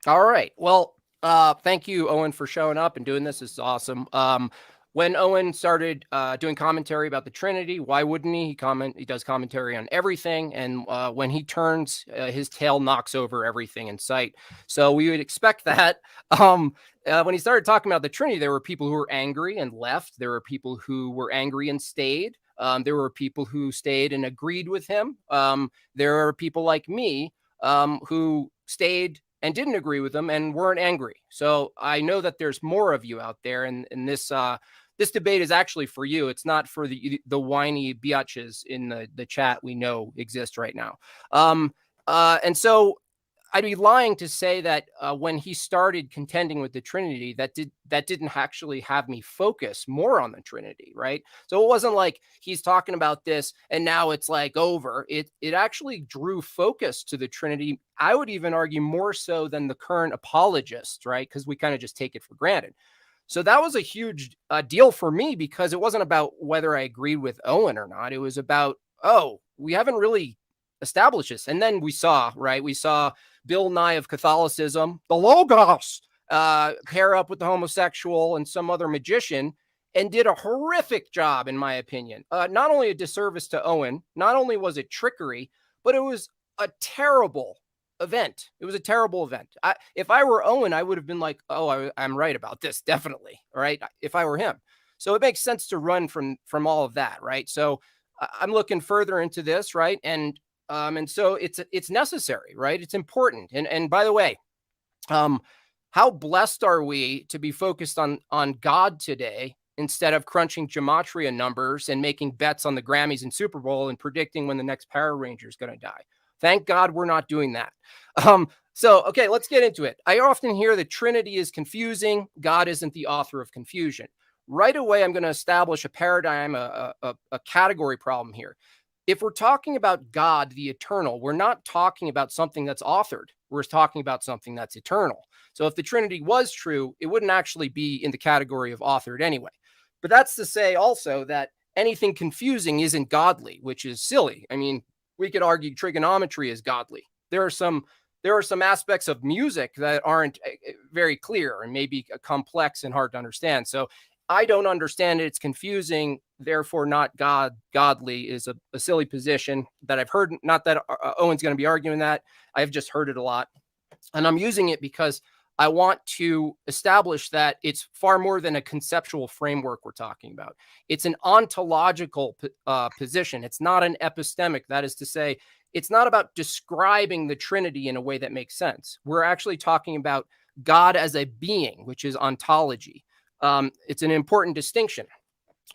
All right. Well, thank you, Owen, for showing up and doing this. This is awesome. When Owen started doing commentary about the Trinity, why wouldn't he? He does commentary on everything, and when he turns, his tail knocks over everything in sight. So we would expect that. Um, when he started talking about the Trinity, there were people who were angry and left. There were people who were angry and stayed. There were people who stayed and agreed with him. There are people like me who stayed and didn't agree with them and weren't angry. So I know that there's more of you out there, and this debate is actually for you. It's not for the whiny biatches in the chat we know exist right now. And so I'd be lying to say that when he started contending with the Trinity, that didn't actually have me focus more on the Trinity, right? So it wasn't like he's talking about this and now it's like over. It actually drew focus to the Trinity. I would even argue more so than the current apologists, right? Because we kind of just take it for granted. So that was a huge deal for me because it wasn't about whether I agreed with Owen or not. It was about, oh, we haven't really established this. And then we saw, right? We saw Bill Nye of Catholicism, the Logos, pair up with the homosexual and some other magician and did a horrific job, in my opinion. Not only a disservice to Owen, not only was it trickery, but it was a terrible event. It was a terrible event. If I were Owen, I would have been like, oh, I'm right about this, definitely. All right. If I were him. So it makes sense to run from all of that. Right. So I'm looking further into this. Right. And so it's necessary. Right. It's important. And by the way, how blessed are we to be focused on God today instead of crunching gematria numbers and making bets on the Grammys and Super Bowl and predicting when the next Power Ranger is going to die? Thank God we're not doing that. Okay, let's get into it. I often hear the Trinity is confusing. God isn't the author of confusion. Right away, I'm going to establish a paradigm, a category problem here. If we're talking about God, the eternal, we're not talking about something that's authored. We're talking about something that's eternal. So if the Trinity was true, it wouldn't actually be in the category of authored anyway. But that's to say also that anything confusing isn't godly, which is silly. I mean, we could argue trigonometry is godly. There are some aspects of music that aren't very clear and maybe complex and hard to understand. So I don't understand it. It's confusing, therefore not godly is a silly position that I've heard. Not that Owen's going to be arguing that. I've just heard it a lot. And I'm using it because I want to establish that it's far more than a conceptual framework we're talking about. It's an ontological position. It's not an epistemic. That is to say, it's not about describing the Trinity in a way that makes sense. We're actually talking about God as a being, which is ontology. It's an important distinction.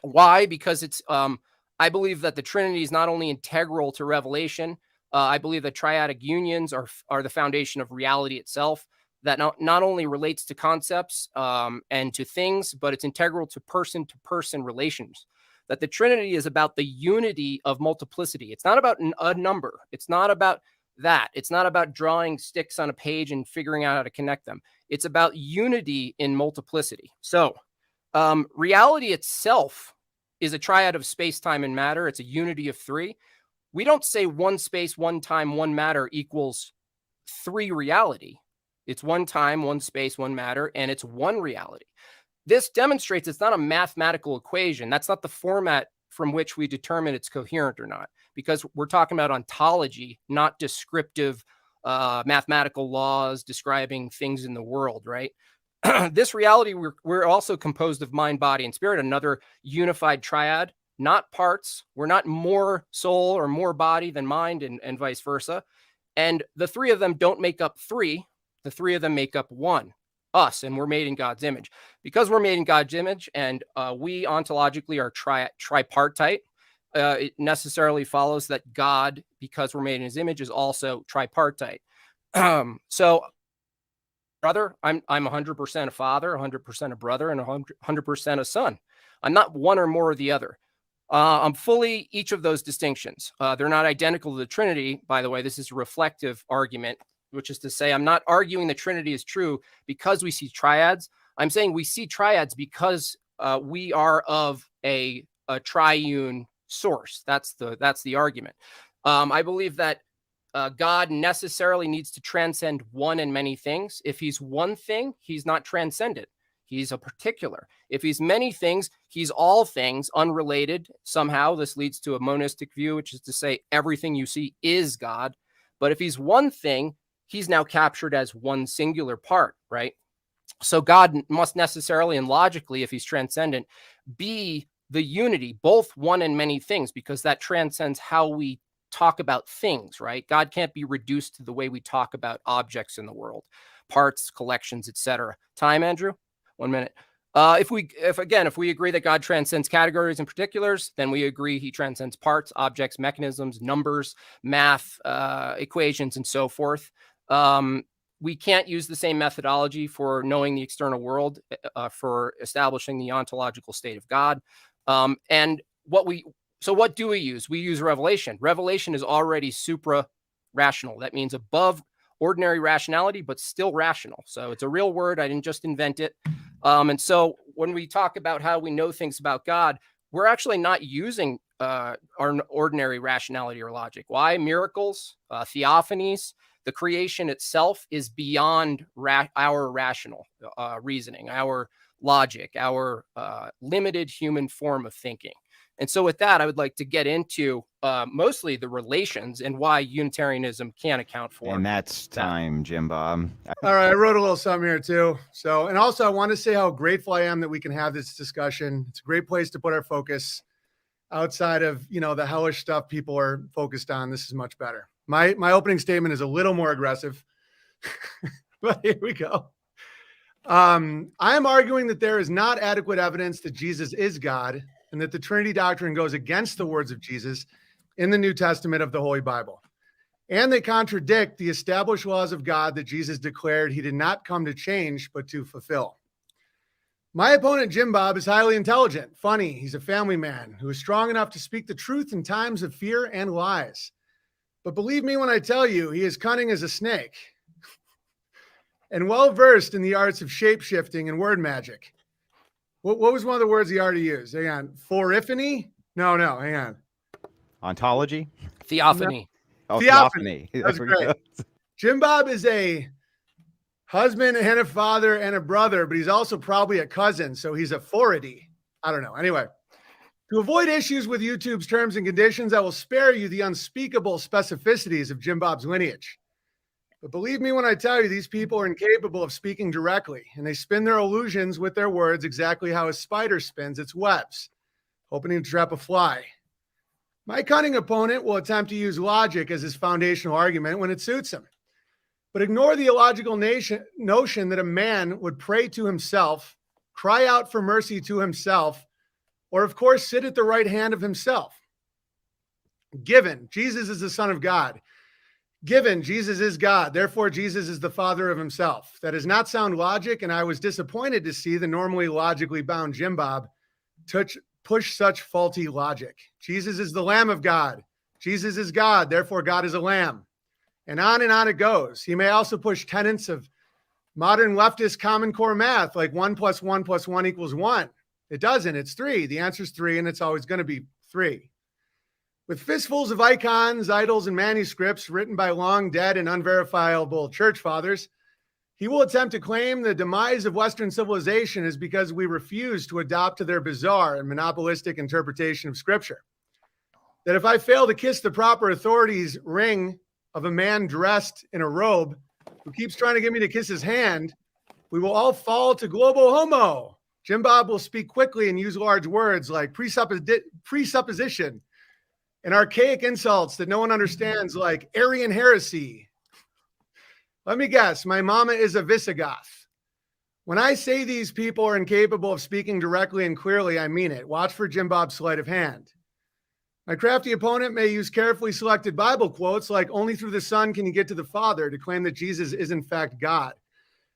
Why? Because I believe that the Trinity is not only integral to revelation. I believe that triadic unions are the foundation of reality itself. That not only relates to concepts and to things, but it's integral to person relations. That the Trinity is about the unity of multiplicity. It's not about a number. It's not about that. It's not about drawing sticks on a page and figuring out how to connect them. It's about unity in multiplicity. So reality itself is a triad of space, time, and matter. It's a unity of three. We don't say one space, one time, one matter equals three reality. It's one time, one space, one matter, and it's one reality. This demonstrates it's not a mathematical equation. That's not the format from which we determine it's coherent or not, because we're talking about ontology, not descriptive mathematical laws describing things in the world, right? This reality, we're also composed of mind, body, and spirit, another unified triad, not parts. We're not more soul or more body than mind and vice versa. And the three of them don't make up three. The three of them make up one, us, and we're made in God's image. Because we're made in God's image and we ontologically are tripartite, it necessarily follows that God, because we're made in his image, is also tripartite. So, brother, I'm 100% a father, 100% a brother, and 100% a son. I'm not one or more of the other. I'm fully each of those distinctions. They're not identical to the Trinity, by the way. This is a reflective argument, which is to say, I'm not arguing the Trinity is true because we see triads. I'm saying we see triads because we are of a triune source. That's the argument. I believe that God necessarily needs to transcend one and many things. If he's one thing, he's not transcendent. He's a particular. If he's many things, he's all things, unrelated. Somehow this leads to a monistic view, which is to say everything you see is God. But if he's one thing, he's now captured as one singular part, right? So God must necessarily and logically, if he's transcendent, be the unity, both one and many things, because that transcends how we talk about things, right? God can't be reduced to the way we talk about objects in the world, parts, collections, etc. Time, Andrew? 1 minute. If we agree that God transcends categories and particulars, then we agree he transcends parts, objects, mechanisms, numbers, math, equations, and so forth. We can't use the same methodology for knowing the external world, for establishing the ontological state of God. So what do we use? We use revelation. Revelation is already supra-rational. That means above ordinary rationality, but still rational. So it's a real word. I didn't just invent it. And so when we talk about how we know things about God, we're actually not using our ordinary rationality or logic. Why? Miracles, theophanies, the creation itself is beyond our rational reasoning, our logic, our limited human form of thinking. And so with that, I would like to get into mostly the relations and why Unitarianism can't account for. And that's time, Jim Bob. All right, I wrote a little something here too. So, and also I want to say how grateful I am that we can have this discussion. It's a great place to put our focus outside of, the hellish stuff people are focused on. This is much better. My opening statement is a little more aggressive, but here we go. I am arguing that there is not adequate evidence that Jesus is God, and that the Trinity doctrine goes against the words of Jesus in the New Testament of the Holy Bible. And they contradict the established laws of God that Jesus declared he did not come to change, but to fulfill. My opponent, Jim Bob, is highly intelligent, funny. He's a family man who is strong enough to speak the truth in times of fear and lies. But believe me when I tell you, he is cunning as a snake and well-versed in the arts of shape-shifting and word magic. What was one of the words he already used? Hang on. Phorophany? No, hang on. Ontology? Theophany. No. Oh, Theophany. That's great. Jim Bob is a husband and a father and a brother, but he's also probably a cousin, so he's a fority. I don't know. Anyway, to avoid issues with YouTube's terms and conditions, I will spare you the unspeakable specificities of Jim Bob's lineage. But believe me when I tell you, these people are incapable of speaking directly, and they spin their illusions with their words exactly how a spider spins its webs, hoping to trap a fly. My cunning opponent will attempt to use logic as his foundational argument when it suits him, but ignore the illogical notion that a man would pray to himself, cry out for mercy to himself, or of course sit at the right hand of himself. Given Jesus is the Son of God, given Jesus is God, therefore Jesus is the Father of himself. That does not sound logic, and I was disappointed to see the normally logically bound Jim Bob push such faulty logic. Jesus is the Lamb of God. Jesus is God, therefore God is a lamb. And on it goes. He may also push tenets of modern leftist Common Core math, like 1 + 1 + 1 = 1. It doesn't. It's 3. The answer is 3, and it's always going to be 3. With fistfuls of icons, idols, and manuscripts written by long dead and unverifiable church fathers, he will attempt to claim the demise of Western civilization is because we refuse to adopt to their bizarre and monopolistic interpretation of Scripture. That if I fail to kiss the proper authority's ring of a man dressed in a robe who keeps trying to get me to kiss his hand, we will all fall to global homo. Jim Bob will speak quickly and use large words like presupposition and archaic insults that no one understands, like Arian heresy. Let me guess, my mama is a Visigoth. When I say these people are incapable of speaking directly and clearly, I mean it. Watch for Jim Bob's sleight of hand. My crafty opponent may use carefully selected Bible quotes like only through the Son can you get to the Father to claim that Jesus is in fact God.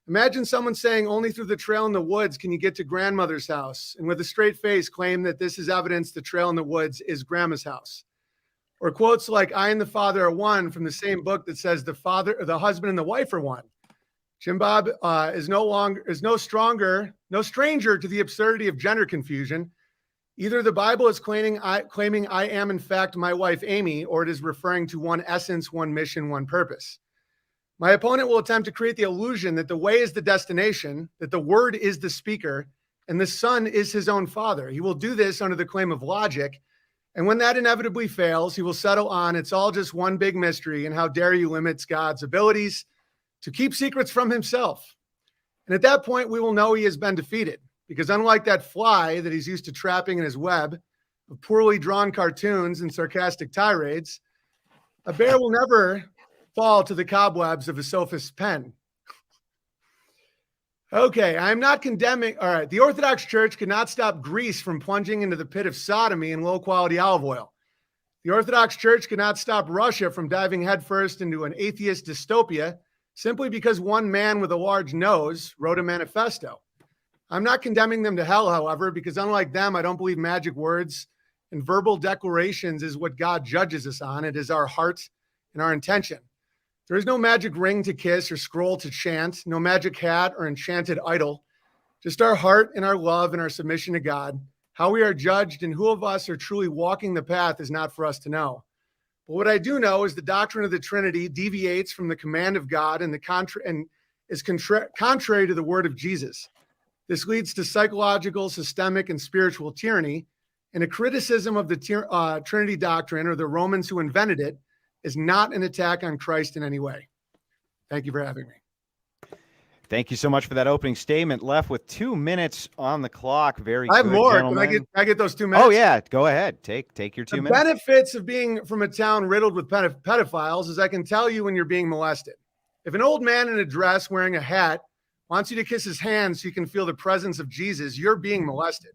Imagine someone saying only through the trail in the woods can you get to grandmother's house, and with a straight face claim that this is evidence the trail in the woods is grandma's house. Or quotes like I and the Father are one from the same book that says the husband and the wife are one. Jim Bob is no stranger to the absurdity of gender confusion. Either the Bible is claiming I am in fact my wife Amy, or it is referring to one essence, one mission, one purpose. My opponent will attempt to create the illusion that the way is the destination, that the word is the speaker, and the son is his own father. He will do this under the claim of logic. And when that inevitably fails, he will settle on it's all just one big mystery, and how dare you limit God's abilities to keep secrets from himself. And at that point, we will know he has been defeated, because unlike that fly that he's used to trapping in his web of poorly drawn cartoons and sarcastic tirades, a bear will never fall to the cobwebs of a sophist's pen. Okay, I'm not condemning. All right, the Orthodox Church could not stop Greece from plunging into the pit of sodomy and low-quality olive oil. The Orthodox Church could not stop Russia from diving headfirst into an atheist dystopia simply because one man with a large nose wrote a manifesto. I'm not condemning them to hell, however, because unlike them, I don't believe magic words and verbal declarations is what God judges us on. It is our heart and our intention. There is no magic ring to kiss or scroll to chant, no magic hat or enchanted idol, just our heart and our love and our submission to God. How we are judged and who of us are truly walking the path is not for us to know. But what I do know is the doctrine of the Trinity deviates from the command of God and is contrary to the word of Jesus. This leads to psychological, systemic, and spiritual tyranny, and a criticism of the Trinity doctrine, or the Romans who invented it, is not an attack on Christ in any way. Thank you for having me. Thank you so much for that opening statement. Left with 2 minutes on the clock. Very I have good, more. gentlemen. Can I get those 2 minutes? Oh, yeah. Go ahead. Take your 2 minutes. Benefits of being from a town riddled with pedophiles is I can tell you when you're being molested. If an old man in a dress wearing a hat wants you to kiss his hand so you can feel the presence of Jesus, you're being molested.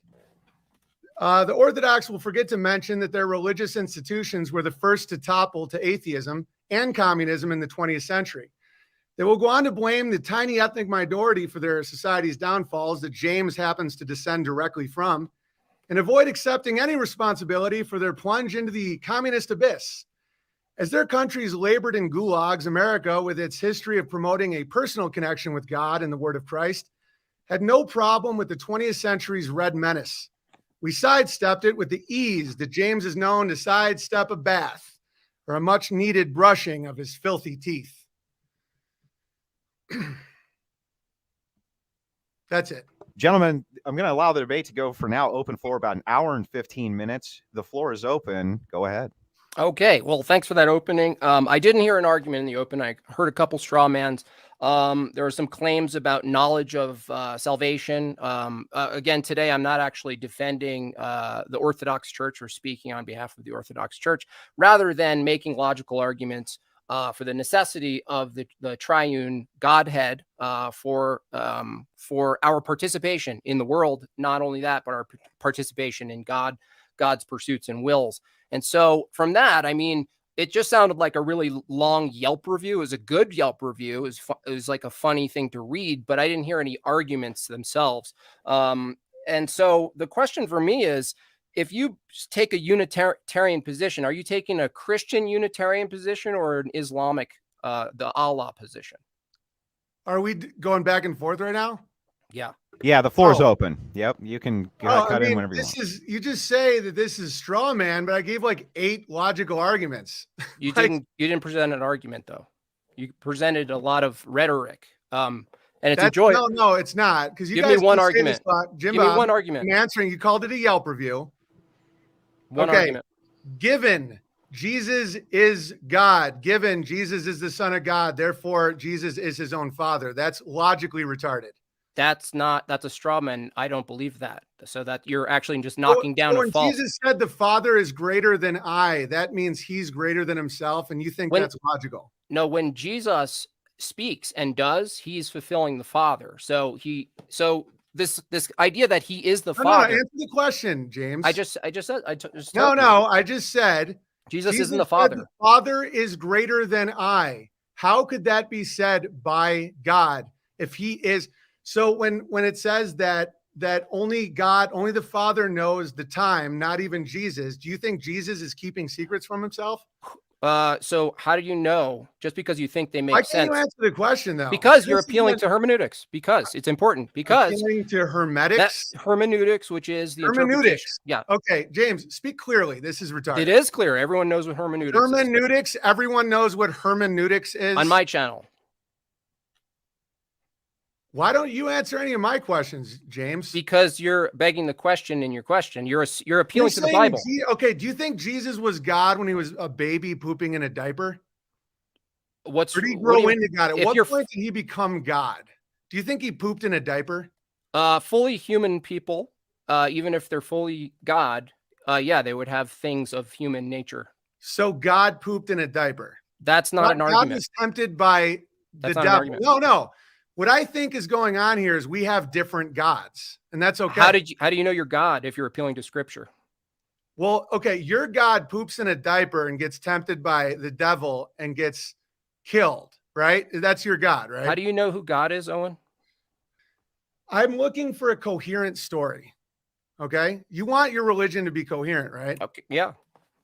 The Orthodox will forget to mention that their religious institutions were the first to topple to atheism and communism in the 20th century. They will go on to blame the tiny ethnic minority for their society's downfalls that James happens to descend directly from, and avoid accepting any responsibility for their plunge into the communist abyss. As their countries labored in gulags, America, with its history of promoting a personal connection with God and the word of Christ, had no problem with the 20th century's red menace. We sidestepped it with the ease that James is known to sidestep a bath or a much needed brushing of his filthy teeth. That's it. Gentlemen, I'm going to allow the debate to go for now open for about an hour and 15 minutes. The floor is open. Go ahead. Okay, well, thanks for that opening. I didn't hear an argument in the open. I heard a couple straw mans. There are some claims about knowledge of salvation. Again, today I'm not actually defending the Orthodox Church or speaking on behalf of the Orthodox Church, rather than making logical arguments for the necessity of the triune Godhead for our participation in the world. Not only that, but our participation in God's pursuits and wills. And so from that, I mean, it just sounded like a really long Yelp review. It was a good Yelp review. It was like a funny thing to read, but I didn't hear any arguments themselves. And so the question for me is, if you take a Unitarian position, are you taking a Christian Unitarian position or an Islamic, the Allah position? Are we going back and forth right now? Yeah. Yeah, the floor is open. Yep, you can cut in whenever you want. You just say that this is straw man, but I gave like 8 logical arguments. You didn't present an argument though. You presented a lot of rhetoric. And it's enjoyable. No, it's not. Because you give guys me one argument. Jim Give me Bob, one argument. I'm answering. You called it a Yelp review. One argument. Given Jesus is God, given Jesus is the Son of God, therefore Jesus is his own father. That's logically retarded. That's a straw man. I don't believe that. So that you're actually just knocking down a fault. When Jesus said the Father is greater than I, that means he's greater than himself, and you think that's logical. No, when Jesus speaks and does, he's fulfilling the Father. So this idea that he is the Father. No, answer the question, James. I just said. I just said Jesus isn't the Father. The Father is greater than I. How could that be said by God if he is? So when it says that only God, only the Father knows the time, not even Jesus, do you think Jesus is keeping secrets from himself? So how do you know just because you think they Why make can't you sense? answer the question though? Because you're This is appealing what- to hermeneutics. Because it's important. Because appealing to that hermetics. hermeneutics, which is the interpretation. Hermeneutics. Yeah, Okay, James, speak clearly. This is retarded. it is clear. Everyone knows what hermeneutics is Hermeneutics. Everyone knows what hermeneutics is. on my channel. Why don't you answer any of my questions, James? Because you're begging the question in your question. You're appealing to the saying Bible. Okay, do you think Jesus was God when he was a baby pooping in a diaper? What's Or did he what do grow you- into God? At if what you're point did he become God? Do you think he pooped in a diaper? fully human people, even if they're fully God, yeah, they would have things of human nature. So God pooped in a diaper. That's not an God argument. was tempted by the That's not an devil. argument. No. What I think is going on here is we have different gods, and that's okay. How do you know you're God if you're appealing to Scripture? Well, okay, your God poops in a diaper and gets tempted by the devil and gets killed, right? That's your God, right? How do you know who God is, Owen? I'm looking for a coherent story. Okay. You want your religion to be coherent, right? Okay, yeah.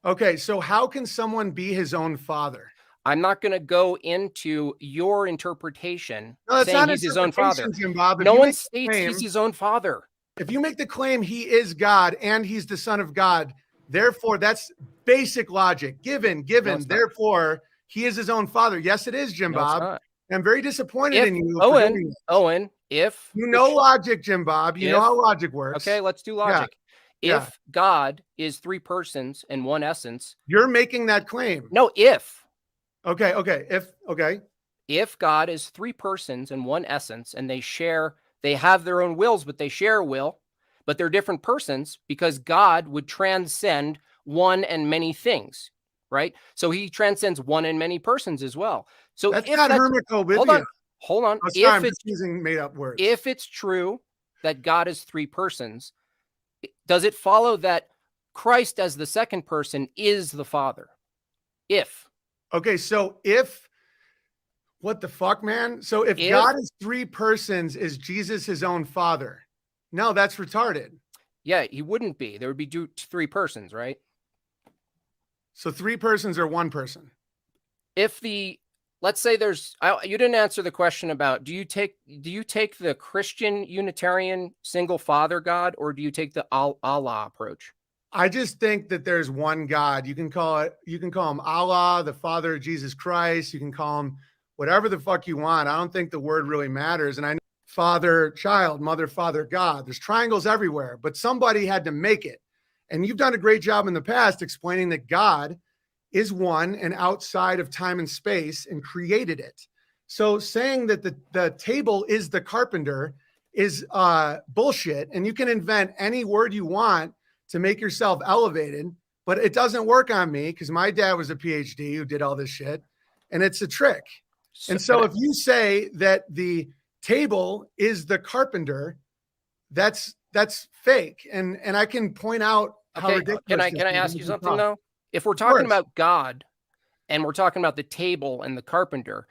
Okay. So, how can someone be his own father? I'm not going to go into your interpretation No, that's saying not he's his own father. interpretation, Jim Bob. If No you one make the states claim- he's his own father. If you make the claim he is God and he's the son of God, therefore that's basic logic. Given, it's not. therefore he is his own father. Yes, it is, Jim No, it's Bob. not. I'm very disappointed If in you. for doing this. Owen, if You know logic, Jim Bob. You know if- how logic works. okay, let's do logic. Yeah. If God is three persons and one essence, You're making that claim. no, if Okay. if God is three persons and one essence, and they have their own wills, but they share a will, but they're different persons because God would transcend one and many things, right? So he transcends one and many persons as well. So That's if not that's, hermacobibia. hold on. Oh, sorry, I'm just using made up words. If it's true that God is three persons, does it follow that Christ as the second person is the Father? Okay, so what the fuck, man? So if God is three persons, is Jesus his own father? No, that's retarded. Yeah, he wouldn't be. There would be three persons, right? So three persons or one person? Let's say you didn't answer the question about do you take the Christian Unitarian single father God, or do you take the Allah approach? I just think that there's one God. You can call him Allah, the Father of Jesus Christ. You can call him whatever the fuck you want. I don't think the word really matters. And I know Father, child, mother, father, God. There's triangles everywhere, but somebody had to make it. And you've done a great job in the past explaining that God is one and outside of time and space and created it. So saying that the table is the carpenter is bullshit. And you can invent any word you want to make yourself elevated, but it doesn't work on me because my dad was a PhD who did all this shit, and it's a trick. And so if you say that the table is the carpenter, that's fake. And I can point out how ridiculous. Can I ask you something though? If we're talking about God and we're talking about the table and the carpenter,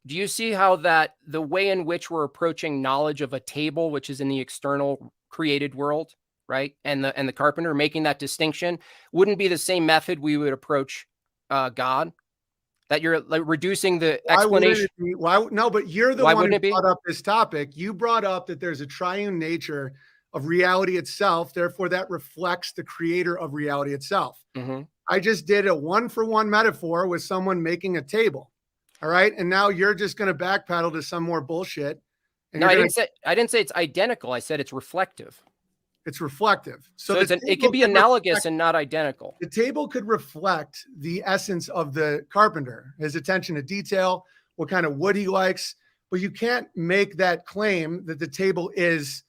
do you see how that the way in which we're approaching knowledge of a table, which is in the external created world, right? And the carpenter, making that distinction wouldn't be the same method we would approach God, that you're like reducing the explanation. No, but you're the one who brought up this topic. You brought up that there's a triune nature of reality itself. Therefore, that reflects the creator of reality itself. Mm-hmm. I just did a 1-for-1 metaphor with someone making a table. All right. And now you're just going to backpedal to some more bullshit. No, I didn't say it's identical. I said it's reflective. It's reflective. So it can be analogous and not identical. The table could reflect the essence of the carpenter, his attention to detail, what kind of wood he likes, but you can't make that claim that the table is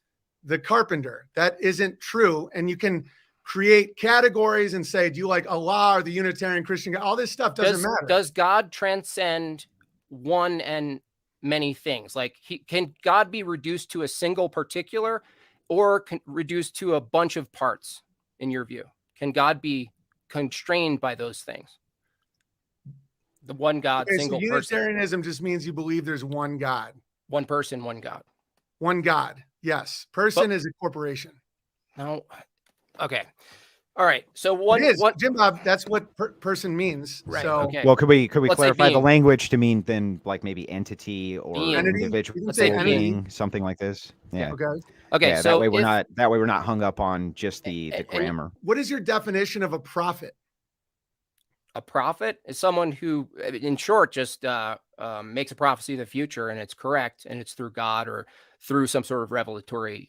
the carpenter. That isn't true. And you can create categories and say, do you like Allah or the Unitarian Christian God? All this stuff doesn't matter. Does God transcend one and many things? Like can God be reduced to a single particular, or reduced to a bunch of parts, in your view? Can God be constrained by those things? The one God, single person. Unitarianism just means you believe there's one God. One person, one God. One God, yes. Person is a corporation. No. Okay. All right. So It is what? Jim Bob. That's what person means. Right. So Okay. Well, could we Let's say clarify the being. language to mean then like maybe entity or Being. Entity? individual You can say entity. being, something like this? Yeah. Okay. Okay. Yeah, So that way we're not hung up on just the and grammar. What is your definition of a prophet? a prophet is someone who, in short, just makes a prophecy of the future, and it's correct, and it's through God or through some sort of revelatory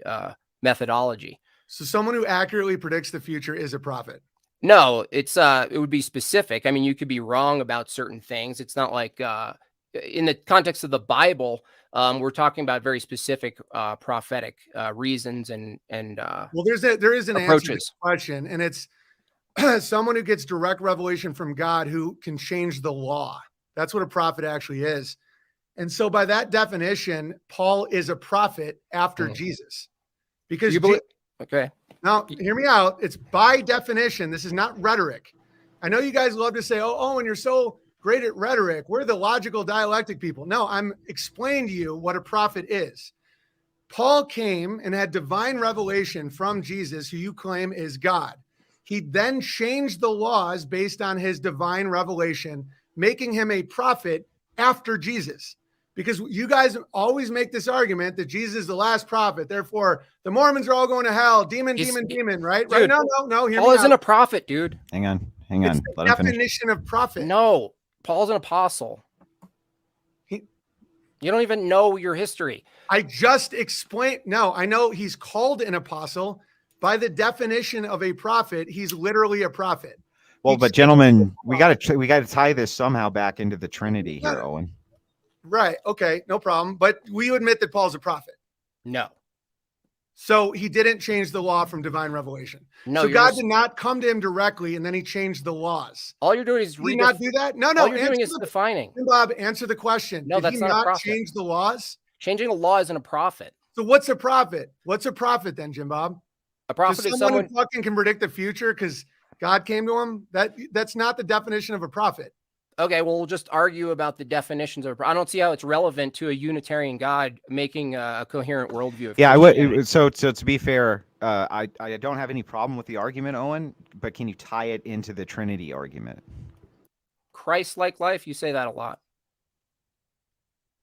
methodology. So someone who accurately predicts the future is a prophet. No, it would be specific. I mean, you could be wrong about certain things. It's not like in the context of the Bible, we're talking about very specific prophetic reasons and Well, there is an answer to approaches. this question, and it's someone who gets direct revelation from God who can change the law. That's what a prophet actually is. And so by that definition, Paul is a prophet after Jesus. Because You believe? Okay. now, hear me out. It's by definition. This is not rhetoric. I know you guys love to say, oh, Owen, you're so great at rhetoric. We're the logical dialectic people. No, I'm explaining to you what a prophet is. Paul came and had divine revelation from Jesus, who you claim is God. He then changed the laws based on his divine revelation, making him a prophet after Jesus. Because you guys always make this argument that Jesus is the last prophet. Therefore, the Mormons are all going to hell. Demon, right? Dude, Right? No. Hear Paul me isn't out. a prophet, dude. Hang on. It's the Let him finish. definition of prophet. No, Paul's an apostle. He- You don't even know your history. I just explained. No, I know he's called an apostle. By the definition of a prophet, he's literally a prophet. Well, He but changed gentlemen, the we got to tie this somehow back into the Trinity here, Yeah. Owen. Right. Okay. No problem. But we admit that Paul's a prophet. No. So he didn't change the law from divine revelation. No, So you're God just- did not come to him directly and then he changed the laws. all you're doing is Did he not do that? No. all you're Answer doing is the, defining. Bob, answer the question. No, Did that's he not a not prophet. change the laws? Changing the law isn't a prophet. So what's a prophet? What's a prophet then, Jim Bob? A prophet Just is someone someone. who fucking can predict the future because God came to him? That's not the definition of a prophet. Okay, well, we'll just argue about the definitions of. I don't see how it's relevant to a Unitarian God making a coherent worldview. Of Yeah, Christianity. so to be fair, I don't have any problem with the argument, Owen. But can you tie it into the Trinity argument? Christ-like life. You say that a lot.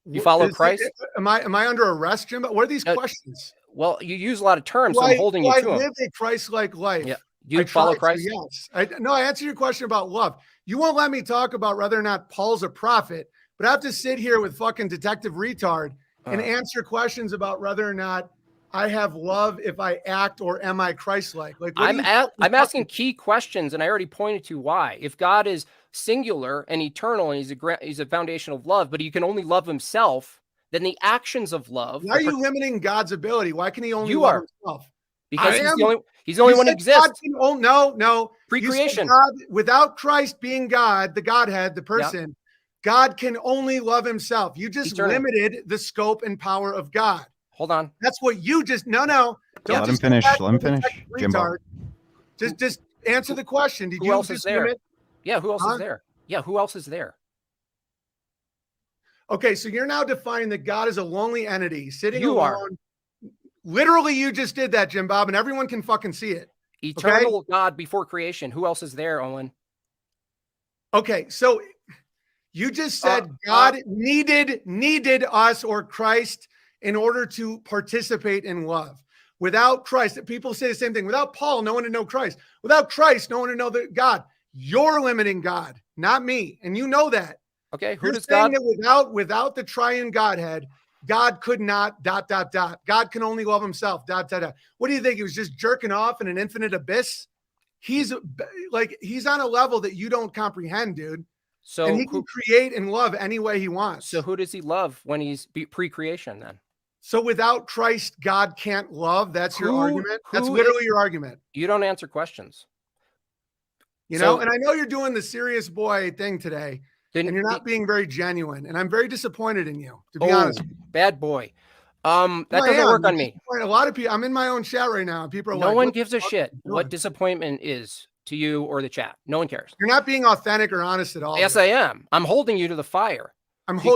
You follow Christ? Am I under arrest, Jim? What are these No. questions? Well, you use a lot of terms, Do so I'm holding you I to them. live a Christ-like life? Yeah. Do you I follow try to, Christ? yes. No, I answered your question about love. You won't let me talk about whether or not Paul's a prophet, but I have to sit here with fucking detective retard and answer questions about whether or not I have love if I act or am I Christ-like? Like I'm asking key questions, and I already pointed to why. If God is singular and eternal, and he's a foundation of love, but he can only love himself, then the actions of love. Why are you limiting God's ability? Why can he only You love are. himself? Because I he's the only You one who said exists. God can no. Pre-creation. You said God, without Christ being God, the Godhead, the person, God can only love himself. You just Eternal. limited the scope and power of God. Hold on. That's what you just no. Let him just finish. go back Let him to the finish, Jimbo. retard. Just answer the question. Did Who you else just is there? limit? Yeah, who else Huh? is there? Yeah, who else is there? Okay, so you're now defining that God is a lonely entity sitting You are. alone. Literally, you just did that, Jim Bob, and everyone can fucking see it. Eternal God before creation. Who else is there, Owen? Okay, so you just said God needed us or Christ in order to participate in love. Without Christ, people say the same thing. Without Paul, no one would know Christ. Without Christ, no one would know God. You're limiting God, not me, and you know that. Okay, who You're does saying God? that without the triune Godhead, God could not ... God can only love himself ... What do you think? He was just jerking off in an infinite abyss? He's on a level that you don't comprehend, dude. So And he can create and love any way he wants. So who does he love when he's pre-creation then? So without Christ, God can't love. That's your argument. That's who literally your argument. You don't answer questions. You know, and I know you're doing the serious boy thing today, and you're not Then being very genuine. And I'm very disappointed in you, to be honest. Bad boy. That Well, I doesn't am. work on me. A lot of people. I'm in my own chat right now, and people are like, No one "What the gives a fuck shit are you what doing?" disappointment is to you or the chat. No one cares. You're not being authentic or honest at all. Yes, dude. I am. I'm holding you to the fire.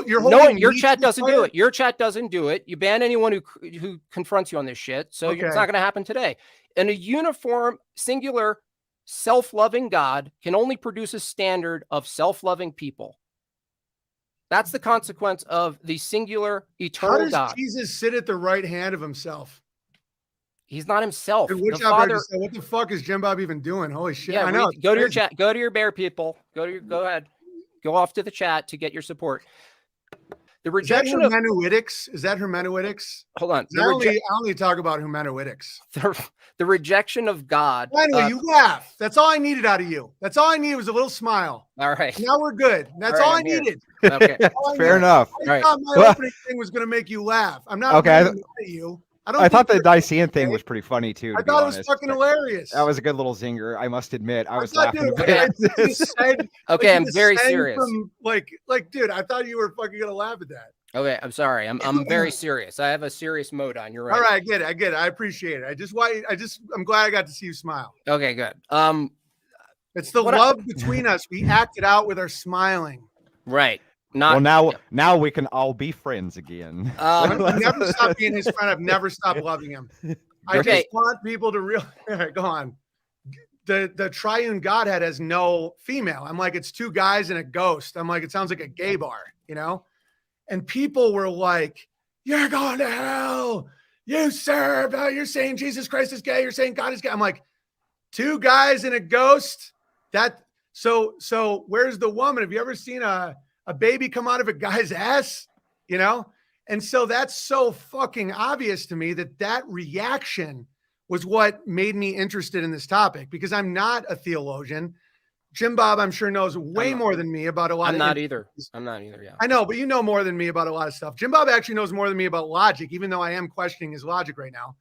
You're No, holding your me chat to the doesn't do fire? it. Your chat doesn't do it. You ban anyone who confronts you on this shit. So it's Okay. not going to happen today. In a uniform, singular self-loving God can only produce a standard of self-loving people. That's the consequence of the singular How eternal does God. Jesus sit at the right hand of himself? He's not himself. Dude, The which I've heard you Father. say, what the fuck is Jim Bob even doing? Holy shit! Yeah, I know. go to your crazy. chat. Go to your bear people. Go ahead. Go off to the chat to get your support. The Is that rejection of hermeneutics? Is that hermeneutics? hold on. I only talk about hermeneutics. The rejection of God. Anyway, you laugh. That's all I needed out of you. That's all I needed was a little smile. All right. Now we're good. That's All all right, I I'm here. needed. Okay. Fair enough. I thought my Well- opening thing was going to make you laugh. I'm not Okay, really mad at you. I thought the Nicene thing was pretty funny too. I thought it was fucking hilarious. That was a good little zinger. I must admit, I was thought, laughing dude, a bit. I just said, Okay, I'm you very sang serious. From, like, dude, I thought you were fucking gonna laugh at that. Okay, I'm sorry. I'm very serious. I have a serious mode on. You're right. All right, I get it. I appreciate it. I'm glad I got to see you smile. Okay, good. It's the love between us. We acted out with our smiling. Right. Well, now we can all be friends again. I've never stopped being his friend. I've never stopped loving him. I just want people to realize. All right, go on. The triune Godhead has no female. I'm like, it's two guys and a ghost. I'm like, it sounds like a gay bar, you know? And people were like, you're going to hell. You serve. You're saying Jesus Christ is gay. You're saying God is gay. I'm like, two guys and a ghost. So where's the woman? Have you ever seen a baby come out of a guy's ass? You know? And so that's so fucking obvious to me that reaction was what made me interested in this topic, because I'm not a theologian. Jim Bob, I'm sure, knows way more than me about a lot of I'm not either. Yeah. I know, but you know more than me about a lot of stuff. Jim Bob actually knows more than me about logic, even though I am questioning his logic right now.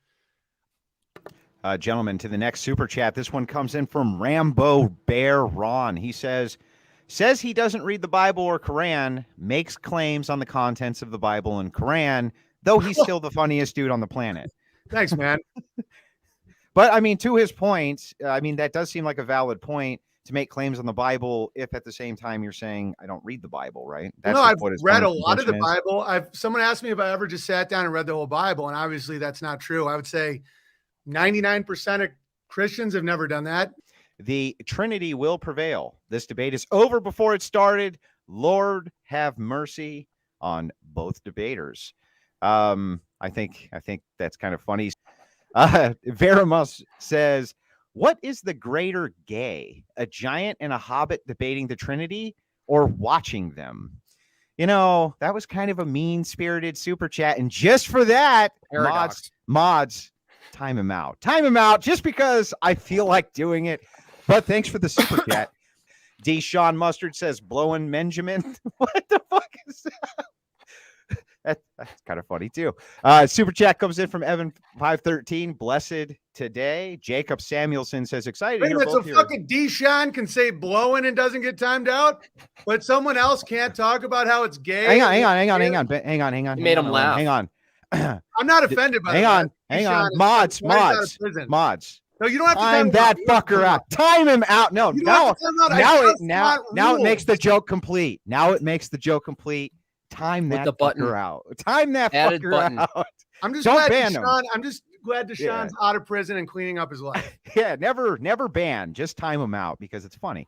Gentlemen, to the next super chat. This one comes in from Rambo Bear Ron. He says he doesn't read the Bible or Quran, makes claims on the contents of the Bible and Quran, though he's still the funniest dude on the planet. Thanks, man. But I mean, to his point, that does seem like a valid point to make claims on the Bible if at the same time you're saying I don't read the Bible, right? That's I've read a lot of the Bible. Someone asked me if I ever just sat down and read the whole Bible, and obviously that's not true. I would say 99% of Christians have never done that. The Trinity will prevail. This debate is over before it started. Lord have mercy on both debaters. I think that's kind of funny. Veramus says, what is the greater gay, a giant and a hobbit debating the Trinity, or watching them? You know, that was kind of a mean-spirited super chat. And just for that, mods, time him out just because I feel like doing it. But thanks for the super chat. D. Sean Mustard says, blowing Benjamin. What the fuck is that? That's kind of funny too. Super chat comes in from Evan 513. Blessed today. Jacob Samuelson says, excited. So fucking D-Sean can say blowing and doesn't get timed out, but someone else can't talk about how it's gay. Hang on. You made him laugh. Hang on. I'm not offended by that. Hang on. Mods. No, you don't have to time that fucker out. Time him out. No, now it makes the joke complete. Time that fucker out. Time that fucker out. I'm just glad Deshaun, I'm just glad Deshaun's out of prison and cleaning up his life. Yeah, never ban. Just time him out because it's funny.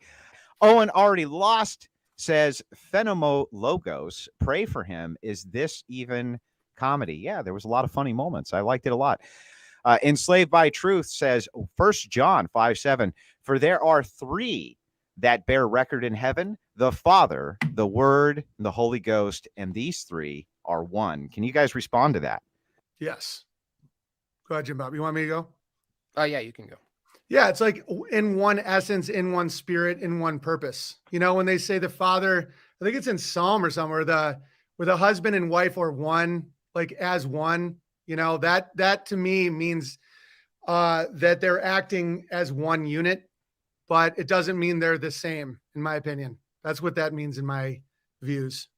Owen already lost says Phenomo Logos. Pray for him. Is this even comedy? Yeah, there was a lot of funny moments. I liked it a lot. Enslaved by Truth says 1 John 5:7. For there are three that bear record in heaven, the Father, the Word, and the Holy Ghost, and these three are one. Can you guys respond to that? Yes. Go ahead, Jim Bob. You want me to go? Oh, yeah, you can go. Yeah, it's like in one essence, in one spirit, in one purpose. You know, when they say the Father, I think it's in Psalm or somewhere, where the husband and wife are one, like as one, you know, that to me means that they're acting as one unit, but it doesn't mean they're the same, in my opinion. That's what that means in my views.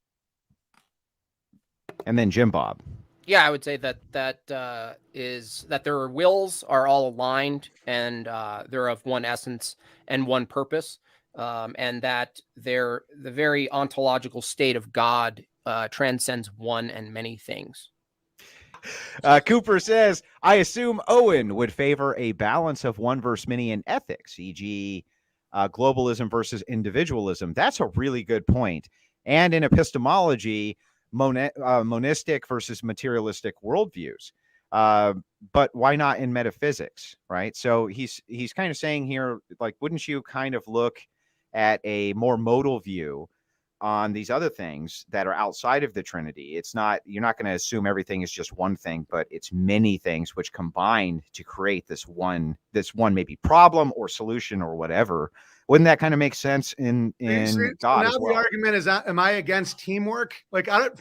And then Jim Bob. Yeah, I would say that is that their wills are all aligned and they're of one essence and one purpose, and that the very ontological state of God transcends one and many things. Cooper says, I assume Owen would favor a balance of one versus many in ethics, e.g., globalism versus individualism. That's a really good point. And in epistemology, monistic versus materialistic worldviews. But why not in metaphysics, right? So he's kind of saying here, like, wouldn't you kind of look at a more modal view on these other things that are outside of the Trinity? It's not, you're not going to assume everything is just one thing, but it's many things which combine to create this one maybe problem or solution or whatever. Wouldn't that kind of make sense in God now as well? The argument is, am I against teamwork? Like, I don't.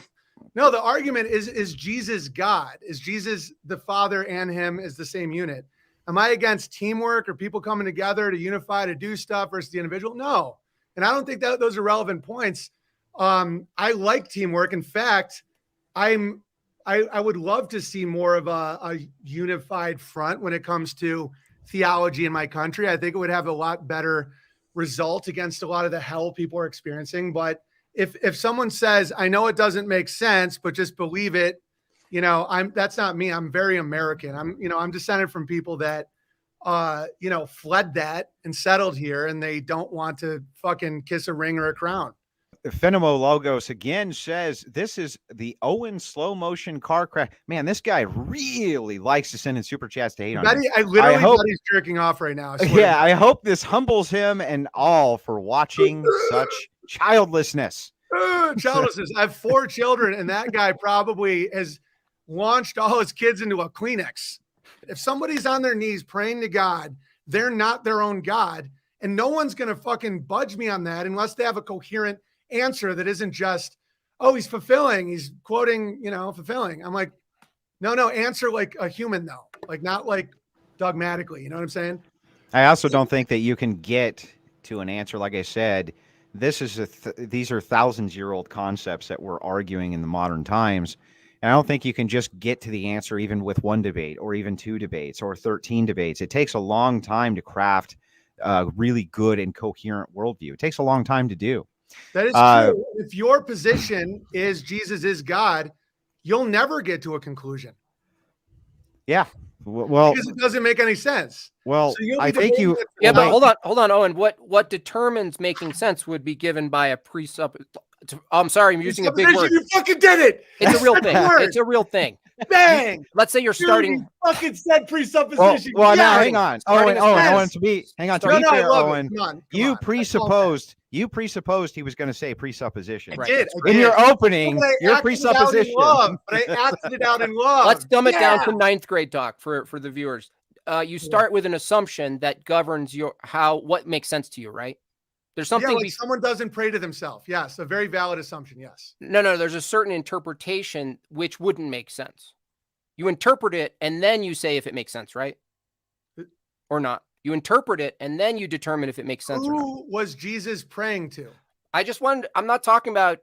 No, the argument is Jesus God? Is Jesus the Father and him is the same unit? Am I against teamwork or people coming together to unify to do stuff versus the individual? No. And I don't think that those are relevant points. I like teamwork. In fact, I would love to see more of a unified front when it comes to theology in my country. I think it would have a lot better result against a lot of the hell people are experiencing. But if someone says, I know it doesn't make sense, but just believe it, that's not me. I'm very American. I'm descended from people that fled that and settled here, and they don't want to fucking kiss a ring or a crown. Phenemo Logos again says, this is the Owen slow motion car crash. Man, this guy really likes to send in super chats to hate on him. I literally hope he's jerking off right now. Yeah, I hope this humbles him and all for watching such childlessness. Childlessness. I have 4 children, and that guy probably has launched all his kids into a Kleenex. If somebody's on their knees praying to God, they're not their own God. And no one's going to fucking budge me on that unless they have a coherent answer that isn't just, oh, he's fulfilling. He's quoting, fulfilling. I'm like, no, answer like a human though. Like not like dogmatically. You know what I'm saying? I also don't think that you can get to an answer. Like I said, these are thousands-year-old concepts that we're arguing in the modern times. And I don't think you can just get to the answer even with one debate or even 2 debates or 13 debates. It takes a long time to craft a really good and coherent worldview. It takes a long time to do. That is true. If your position is Jesus is God, you'll never get to a conclusion. Yeah. Well, because it doesn't make any sense. Well, so I think you. Yeah, but hold on, Owen. What determines making sense would be given by a I'm sorry, I'm using a big word. You fucking did it. It's a real thing. It's a real thing. Bang. Let's say you're starting. You fucking said presupposition. Well, now hang on. Owen, to be fair, Owen, you presupposed he was going to say presupposition. I did. In your opening, your presupposition. But I acted it out in love. Let's dumb it down to 9th grade talk for the viewers. You start with an assumption that governs what makes sense to you, right? There's something like someone doesn't pray to themselves. Yes, a very valid assumption. Yes. No. There's a certain interpretation which wouldn't make sense. You interpret it and then you say if it makes sense, right? Or not. You interpret it and then you determine if it makes sense or not. Who was Jesus praying to? I'm not talking about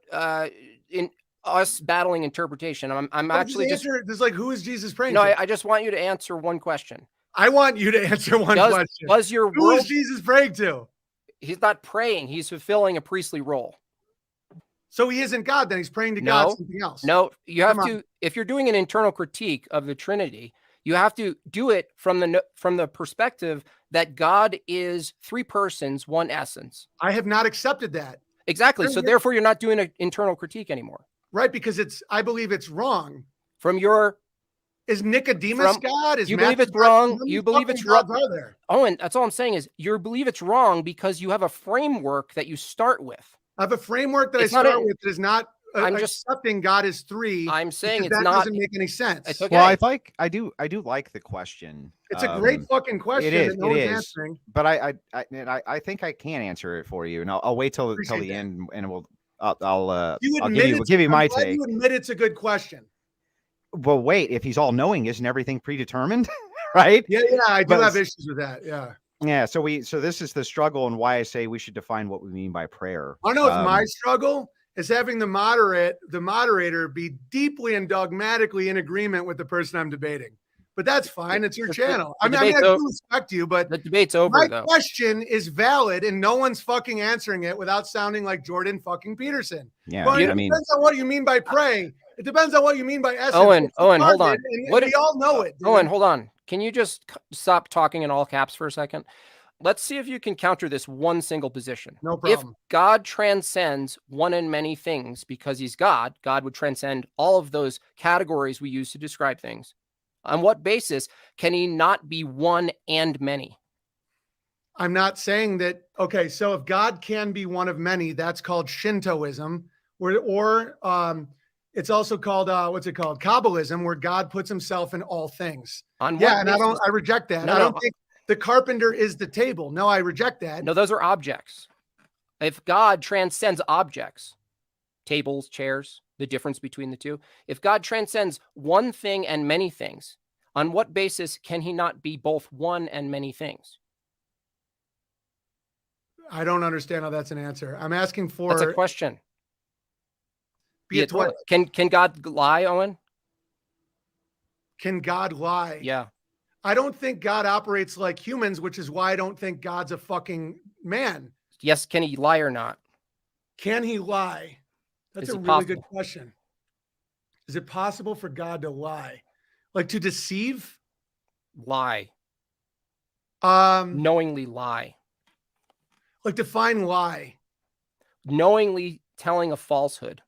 in us battling interpretation. I'm actually just like, who is Jesus praying to? No, I just want you to answer one question. I want you to answer one question. Who is Jesus praying to? He's not praying. He's fulfilling a priestly role. So he isn't God, then he's praying to God something else. No, you have to, if you're doing an internal critique of the Trinity, you have to do it from the perspective that God is 3 persons, 1 essence. I have not accepted that. Exactly. So therefore you're not doing an internal critique anymore. Right, because I believe it's wrong. From your Is Nicodemus God? You believe it's wrong. You believe it's wrong. Owen, that's all I'm saying is you believe it's wrong because you have a framework that you start with. I have a framework that I start with that is not accepting God is 3. I'm saying that doesn't make any sense. It's okay. Well, I do like the question. It's a great fucking question. It is. Answering. But I think I can answer it for you, and I'll wait till the end, and I'll give you my take. You admit it's a good question. Well, wait. If he's all knowing, isn't everything predetermined? Right? Yeah. I do have issues with that. Yeah. Yeah. So this is the struggle, and why I say we should define what we mean by prayer. I know my struggle is having the moderator be deeply and dogmatically in agreement with the person I'm debating. But that's fine. It's your channel. I do respect you, but the debate's over. My question is valid, and no one's fucking answering it without sounding like Jordan fucking Peterson. Yeah, but it depends on what you mean by pray. It depends on what you mean by essence. Owen, It's Owen, hold on. retarded, and What- we all know it. Dude. Owen, hold on. Can you just stop talking in all caps for a second? Let's see if you can counter this one single position. No If problem. God transcends one and many things because he's God, God would transcend all of those categories we use to describe things. On what basis can he not be one and many? I'm not saying that. Okay, so if God can be one of many, that's called Shintoism, or it's also called what's it called? Kabbalism, where God puts himself in all things. On Yeah, what and basis? I reject that. No, I don't no. think the carpenter is the table. No, I reject that. No, those are objects. If God transcends objects, tables, chairs, the difference between the two, if God transcends one thing and many things, on what basis can he not be both one and many things? I don't understand how that's an answer. I'm asking for. That's a question. Be it what? Can God lie, Owen? Can God lie? Yeah. I don't think God operates like humans, which is why I don't think God's a fucking man. Yes, can he lie or not? Can he lie? That's Is a it really good possible? question. Is it possible for God to lie? Like to deceive? Lie. Um, Knowingly lie. like define lie. Knowingly telling a falsehood.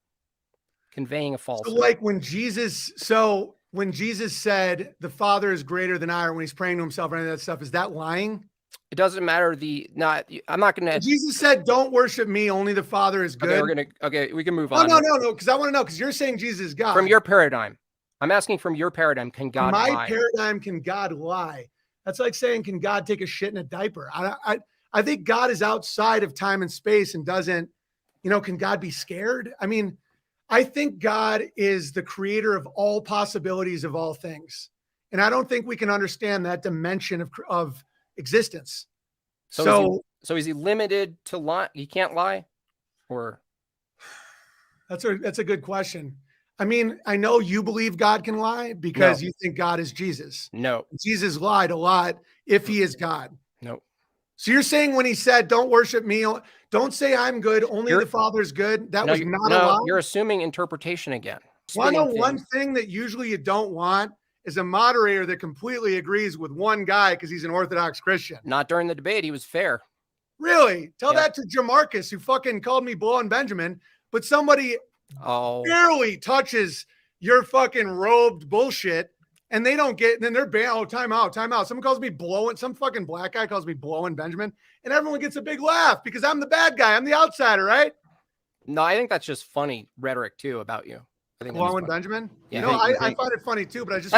Conveying a So falsehood. like when Jesus said the Father is greater than I, or when he's praying to himself or any of that stuff, is that lying? It doesn't matter I'm not gonna Jesus said, don't worship me, only the Father is good. We can move No, on. no, because I want to know, because you're saying Jesus is God. From your paradigm. I'm asking from your paradigm, can God My lie? paradigm, can God lie? That's like saying, can God take a shit in a diaper? I think God is outside of time and space and doesn't, can God be scared? I mean, I think God is the creator of all possibilities of all things. And I don't think we can understand that dimension of existence. So is he limited to lie? He can't lie? Or that's a good question. I mean, I know you believe God can lie because you think God is Jesus. No. Jesus lied a lot if he is God. No. So you're saying when he said, don't worship me, don't say I'm good, only the Father's good. That was not a lie. You're assuming interpretation again. One thing that usually you don't want is a moderator that completely agrees with one guy because he's an Orthodox Christian. Not during the debate. He was fair. Really? Tell that to Jamarcus, who fucking called me blowing Benjamin, but somebody barely touches your fucking robed bullshit and they don't get, and then they're banned. Oh, time out. Someone calls me blowing, some fucking black guy calls me blowing Benjamin, and everyone gets a big laugh because I'm the bad guy. I'm the outsider, right? No, I think that's just funny rhetoric too about you. I think blowing Benjamin. Yeah. I find it funny too, but I just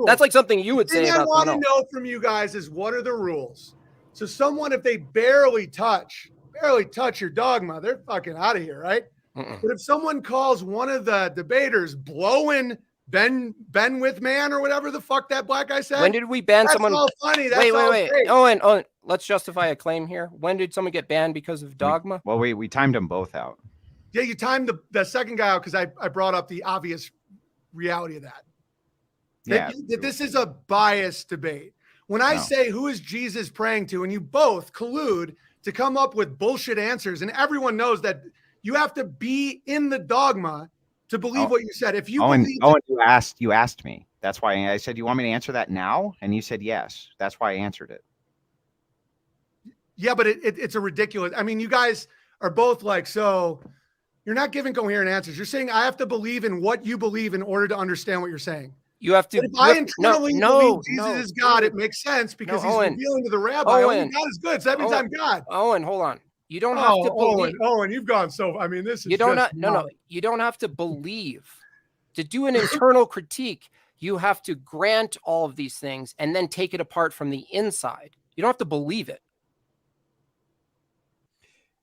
that's like something you would say. I want to know from you guys is what are the rules? So someone, if they barely touch your dogma, they're fucking out of here, right? But if someone calls one of the debaters blowing Ben with man or whatever the fuck that black guy said, when did we ban someone? All funny. That's wait. Great. Owen, let's justify a claim here. When did someone get banned because of dogma? We timed them both out. Yeah, you timed the second guy out because I brought up the obvious reality of that. That this is a biased debate. When I say who is Jesus praying to, and you both collude to come up with bullshit answers, and everyone knows that you have to be in the dogma to believe what you said. If you you asked me. That's why I said, you want me to answer that now? And you said yes. That's why I answered it. Yeah, but it's a ridiculous. I mean, you guys are both like, so you're not giving coherent answers. You're saying I have to believe in what you believe in order to understand what you're saying. You have to. But if I internally believe Jesus is God, it makes sense because he's revealing to the rabbi, only God is good. So that means I'm God. Owen, hold on. You don't have to believe. Owen, you've gone so. I mean, this is you don't You don't have to believe. To do an internal critique, you have to grant all of these things and then take it apart from the inside. You don't have to believe it.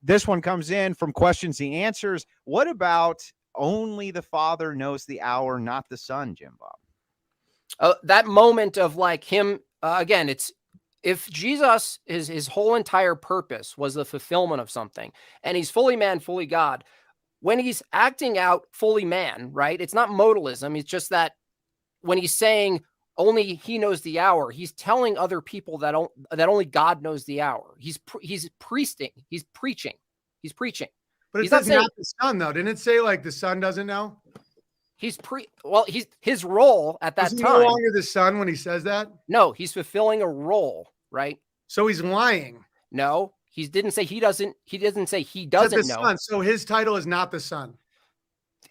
This one comes in from questions and answers. What about only the Father knows the hour, not the Son, Jim Bob? That moment of like him, again, it's if Jesus, his whole entire purpose was the fulfillment of something, and he's fully man, fully God, when he's acting out fully man, right? It's not modalism. It's just that when he's saying only he knows the hour, he's telling other people that only God knows the hour. He's preaching. But it says not the Son, though. Didn't it say like the Son doesn't know? He's his role at that Is he time. no longer the son when he says that? No, he's fulfilling a role, right? So he's lying. No, he didn't say he doesn't. He doesn't say he He said doesn't the know. son. So his title is not the son.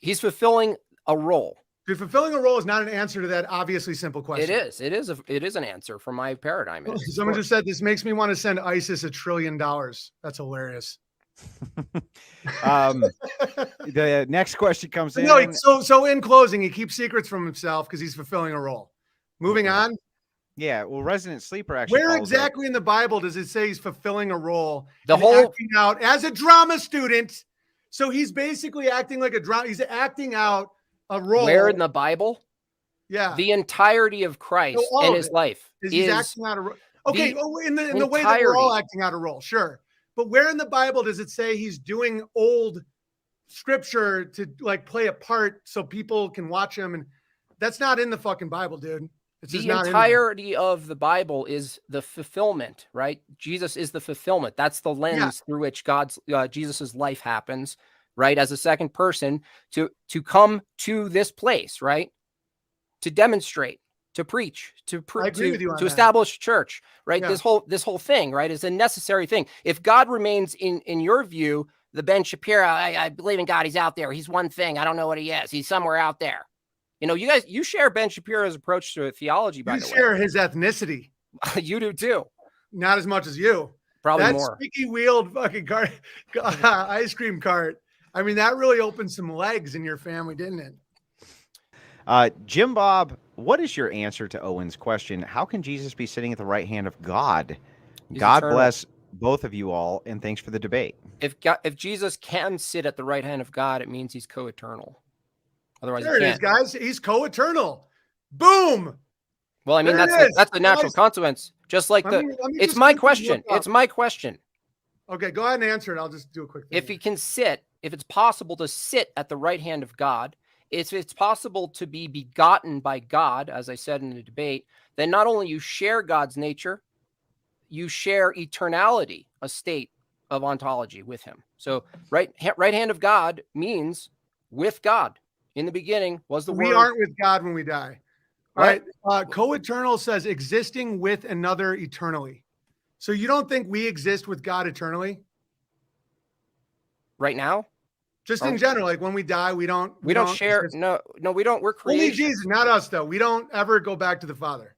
He's fulfilling a role. Dude, fulfilling a role is not an answer to that obviously simple question. It is. It is an answer from my paradigm. Someone just said this makes me want to send ISIS $1 trillion. That's hilarious. The next question comes in. No, so in closing, he keeps secrets from himself because he's fulfilling a role. Moving on. Yeah, well, Resident Sleeper actually. Where exactly in the Bible does it say he's fulfilling a role? The whole acting out as a drama student. So he's basically acting like a drama. He's acting out a role. Where in the Bible? Yeah, the entirety of Christ and his life is acting out a role. Okay, in the way that we're all acting out a role, sure. But where in the Bible does it say he's doing old scripture to like play a part so people can watch him? And that's not in the fucking Bible, dude. It's the entirety of the Bible is the fulfillment, right? Jesus is the fulfillment. That's the lens through which Jesus's life happens, right? As a second person to come to this place, right? To demonstrate, to preach, to establish church, right? Yeah. This whole thing, right, is a necessary thing. If God remains in your view, the Ben Shapiro, I believe in God, he's out there. He's one thing. I don't know what he is. He's somewhere out there. You know, you share Ben Shapiro's approach to theology, by the way. You share his ethnicity. You do too. Not as much as you. Probably that more. Squeaky wheeled fucking ice cream cart. I mean, that really opened some legs in your family, didn't it? Jim Bob, what is your answer to Owen's question? How can Jesus be sitting at the right hand of God? God bless both of you all, and thanks for the debate. If Jesus can sit at the right hand of God, it means he's co-eternal. Otherwise, there it is, guys. He's co-eternal. Boom. Well, I mean, that's the natural consequence. Just like it's my question. It's my question. Okay, go ahead and answer it. I'll just do a quick thing. If he can sit, if it's possible to sit at the right hand of God, if it's possible to be begotten by God, as I said in the debate, then not only you share God's nature, you share eternality, a state of ontology with him. So right hand of God means with God. In the beginning was the word. We aren't with God when we die. All right. Co-eternal says existing with another eternally. So you don't think we exist with God eternally? Right now? Just in general, like when we die, we don't share. No, we don't. We're creation. Only Jesus, not us, though. We don't ever go back to the Father.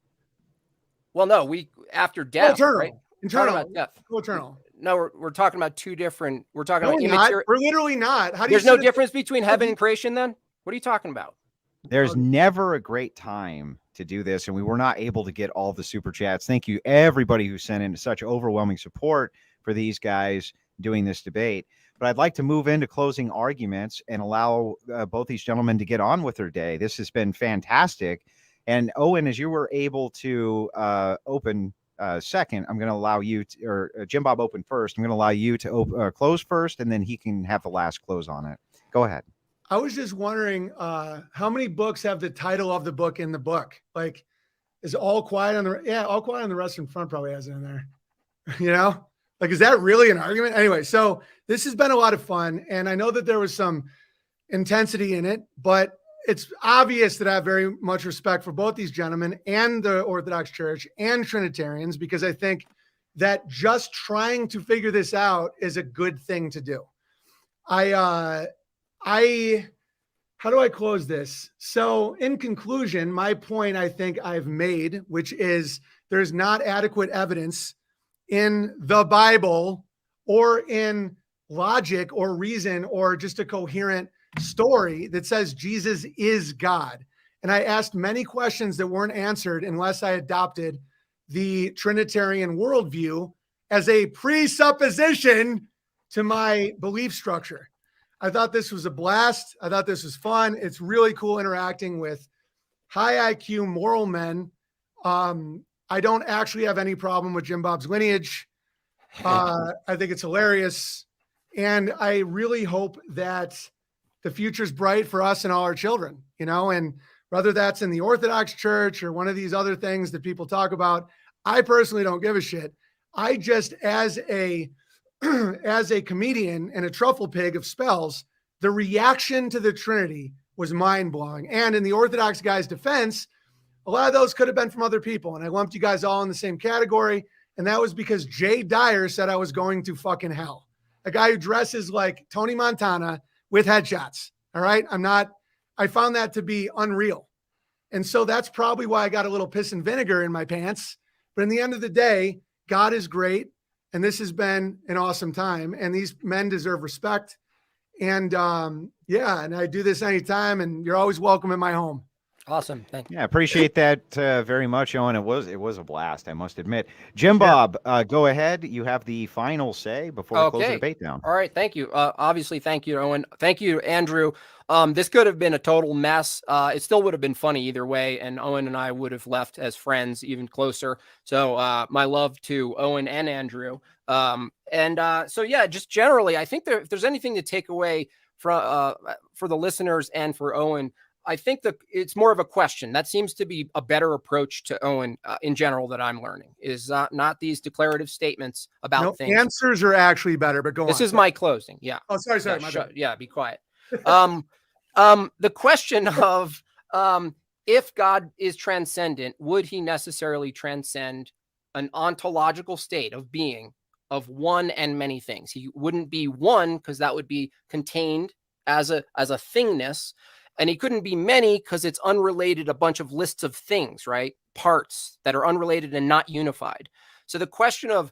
Well, no, we after death. Eternal. Right? Eternal. About death. Co-eternal. No, we're talking about two different. We're talking about immaterial. We're literally not. How do There's no difference between heaven and creation, then? What are you talking about? There's never a great time to do this, and we were not able to get all the super chats. Thank you, everybody who sent in such overwhelming support for these guys doing this debate. But I'd like to move into closing arguments and allow both these gentlemen to get on with their day. This has been fantastic. And Owen, as you were able to open second, I'm going to allow you to, or Jim Bob open first. I'm going to allow you to close first, and then he can have the last close on it. Go ahead. I was just wondering how many books have the title of the book in the book? Like, is All Quiet on the Western Front probably has it in there. You know, like, is that really an argument? Anyway, so this has been a lot of fun, and I know that there was some intensity in it, but it's obvious that I have very much respect for both these gentlemen and the Orthodox Church and Trinitarians, because I think that just trying to figure this out is a good thing to do. How do I close this? So in conclusion, my point I think I've made, which is there's not adequate evidence in the Bible or in logic or reason or just a coherent story that says Jesus is God. And I asked many questions that weren't answered unless I adopted the Trinitarian worldview as a presupposition to my belief structure. I thought this was a blast. I thought this was fun. It's really cool interacting with high IQ moral men. I don't actually have any problem with Jim Bob's lineage. I think it's hilarious. And I really hope that the future's bright for us and all our children, you know, and whether that's in the Orthodox Church or one of these other things that people talk about, I personally don't give a shit. I just, as a comedian and a truffle pig of spells, the reaction to the Trinity was mind-blowing. And in the Orthodox guy's defense, a lot of those could have been from other people. And I lumped you guys all in the same category. And that was because Jay Dyer said I was going to fucking hell. A guy who dresses like Tony Montana with headshots. All right. I found that to be unreal. And so that's probably why I got a little piss and vinegar in my pants. But in the end of the day, God is great. And this has been an awesome time. And these men deserve respect. And yeah, and I do this anytime. And you're always welcome in my home. Awesome. Thank you. Yeah, appreciate that very much, Owen. It was a blast, I must admit. Jim Bob, go ahead. You have the final say before we close the debate down. All right. Thank you. Obviously, thank you, Owen. Thank you, Andrew. This could have been a total mess. It still would have been funny either way, and Owen and I would have left as friends even closer. So my love to Owen and Andrew. So yeah, just generally, I think if there's anything to take away from for the listeners and for Owen, I think that it's more of a question. That seems to be a better approach to Owen in general that I'm learning is not these declarative statements about things. Answers are actually better, but go on. This is my closing. Yeah. Oh, sorry. Yeah, be quiet. The question of if God is transcendent, would he necessarily transcend an ontological state of being of one and many things? He wouldn't be one because that would be contained as a thingness. And he couldn't be many because it's unrelated, a bunch of lists of things, right? Parts that are unrelated and not unified. So the question of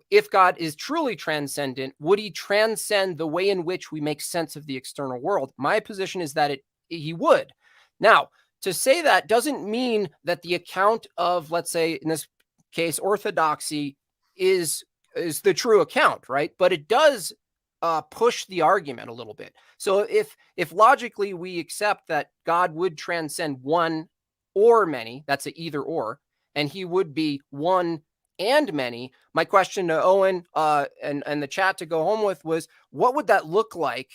if God is truly transcendent, would he transcend the way in which we make sense of the external world? My position is that he would. Now, to say that doesn't mean that the account of, let's say, in this case, orthodoxy is the true account, right? But it does push the argument a little bit. So if logically we accept that God would transcend one or many, that's an either or, and he would be one and many, my question to Owen and the chat to go home with was, what would that look like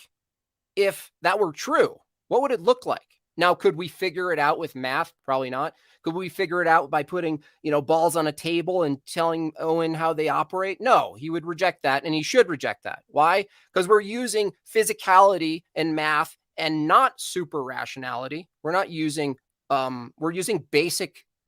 if that were true? What would it look like? Now, could we figure it out with math? Probably not. Could we figure it out by putting, balls on a table and telling Owen how they operate? No, he would reject that, and he should reject that. Why? Because we're using physicality and math and not super rationality. We're not using, we're using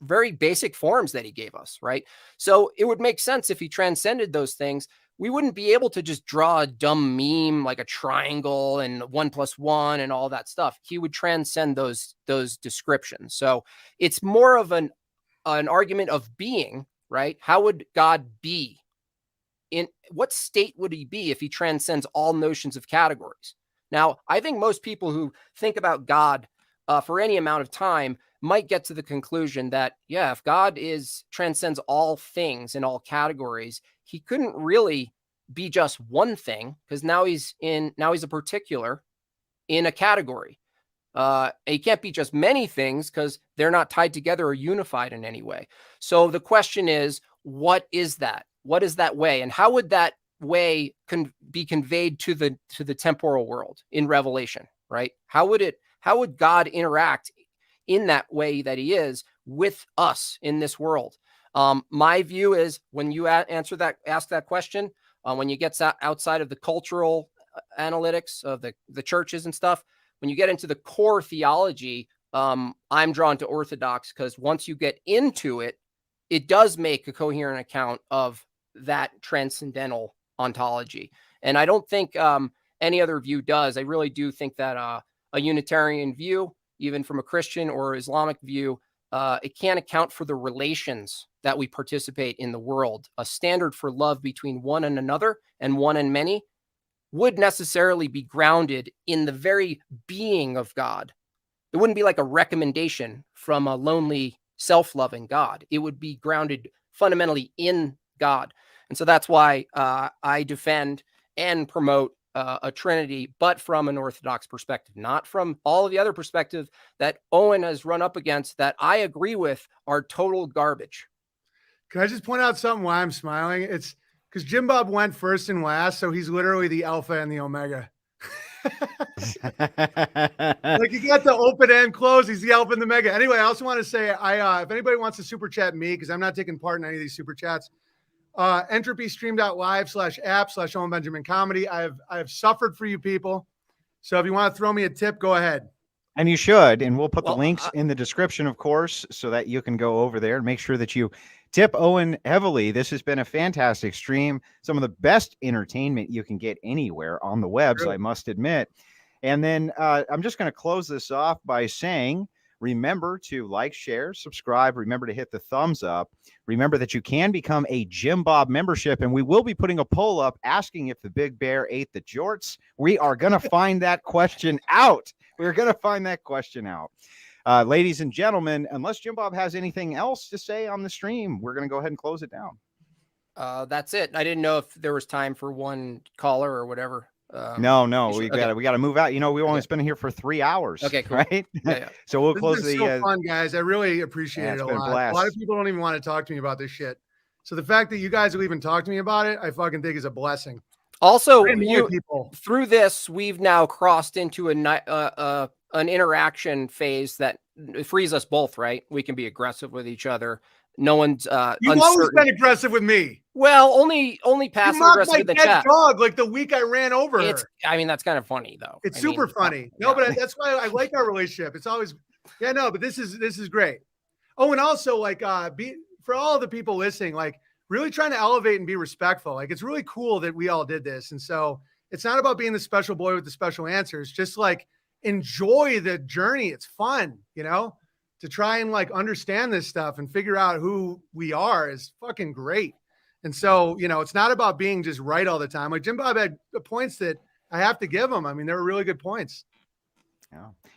very basic forms that he gave us, right? So it would make sense if he transcended those things. We wouldn't be able to just draw a dumb meme like a triangle and 1 + 1 and all that stuff. He would transcend those descriptions. So it's more of an argument of being, right? How would God be? In what state would he be if he transcends all notions of categories? Now, I think most people who think about God for any amount of time might get to the conclusion that, yeah, if God transcends all things in all categories, he couldn't really be just one thing, because now he's a particular in a category. He can't be just many things because they're not tied together or unified in any way. So the question is, what is that? What is that way? And how would that way be conveyed to the temporal world in Revelation, right? How would God interact in that way that he is with us in this world? My view is when you ask that question, when you get outside of the cultural analytics of the churches and stuff, when you get into the core theology, I'm drawn to Orthodox because once you get into it, it does make a coherent account of that transcendental ontology. And I don't think any other view does. I really do think that a Unitarian view, even from a Christian or Islamic view, it can't account for the relations that we participate in the world. A standard for love between one and another and one and many would necessarily be grounded in the very being of God. It wouldn't be like a recommendation from a lonely, self-loving God. It would be grounded fundamentally in God. And so that's why I defend and promote a Trinity, but from an Orthodox perspective, not from all of the other perspectives that Owen has run up against that I agree with are total garbage. Can I just point out something why I'm smiling? It's because Jim Bob went first and last, so he's literally the alpha and the omega. Like you got the open and close, he's the alpha and the omega. Anyway, I also want to say, if anybody wants to super chat me, because I'm not taking part in any of these super chats, entropystream.live/app/Owen Benjamin Comedy. I have suffered for you people. So if you want to throw me a tip, go ahead. And you should, and we'll put the Well, links in the description, of course, so that you can go over there and make sure that you tip Owen heavily. This has been a fantastic stream. Some of the best entertainment you can get anywhere on the webs, I must admit. And then I'm just going to close this off by saying, remember to like, share, subscribe. Remember to hit the thumbs up. Remember that you can become a Jim Bob membership, and we will be putting a poll up asking if the big bear ate the jorts. We are going to find that question out. We're going to find that question out. Ladies and gentlemen, unless Jim Bob has anything else to say on the stream, we're going to go ahead and close it down. That's it. I didn't know if there was time for one caller or whatever. No, we got to move out. You know, we've only been here for 3 hours. Okay, cool. Right? Yeah. So we'll This close has the. been so fun, guys. I really appreciate it a lot. A lot of people don't even want to talk to me about this shit. So the fact that you guys will even talk to me about it, I fucking think is a blessing. Also, people through this, we've now crossed into an interaction phase that frees us both. Right? We can be aggressive with each other. No one's You've always been aggressive with me. Well, only passive aggressive with the chat. Dog like the week I ran over her. I mean, that's kind of funny though. It's super funny. No, but that's why I like our relationship. It's always, but this is great. Oh, and also like for all the people listening, like really trying to elevate and be respectful. Like it's really cool that we all did this. And so it's not about being the special boy with the special answers. Just like enjoy the journey. It's fun, to try and like understand this stuff and figure out who we are is fucking great. And so, it's not about being just right all the time. Like Jim Bob had the points that I have to give him. I mean, they were really good points.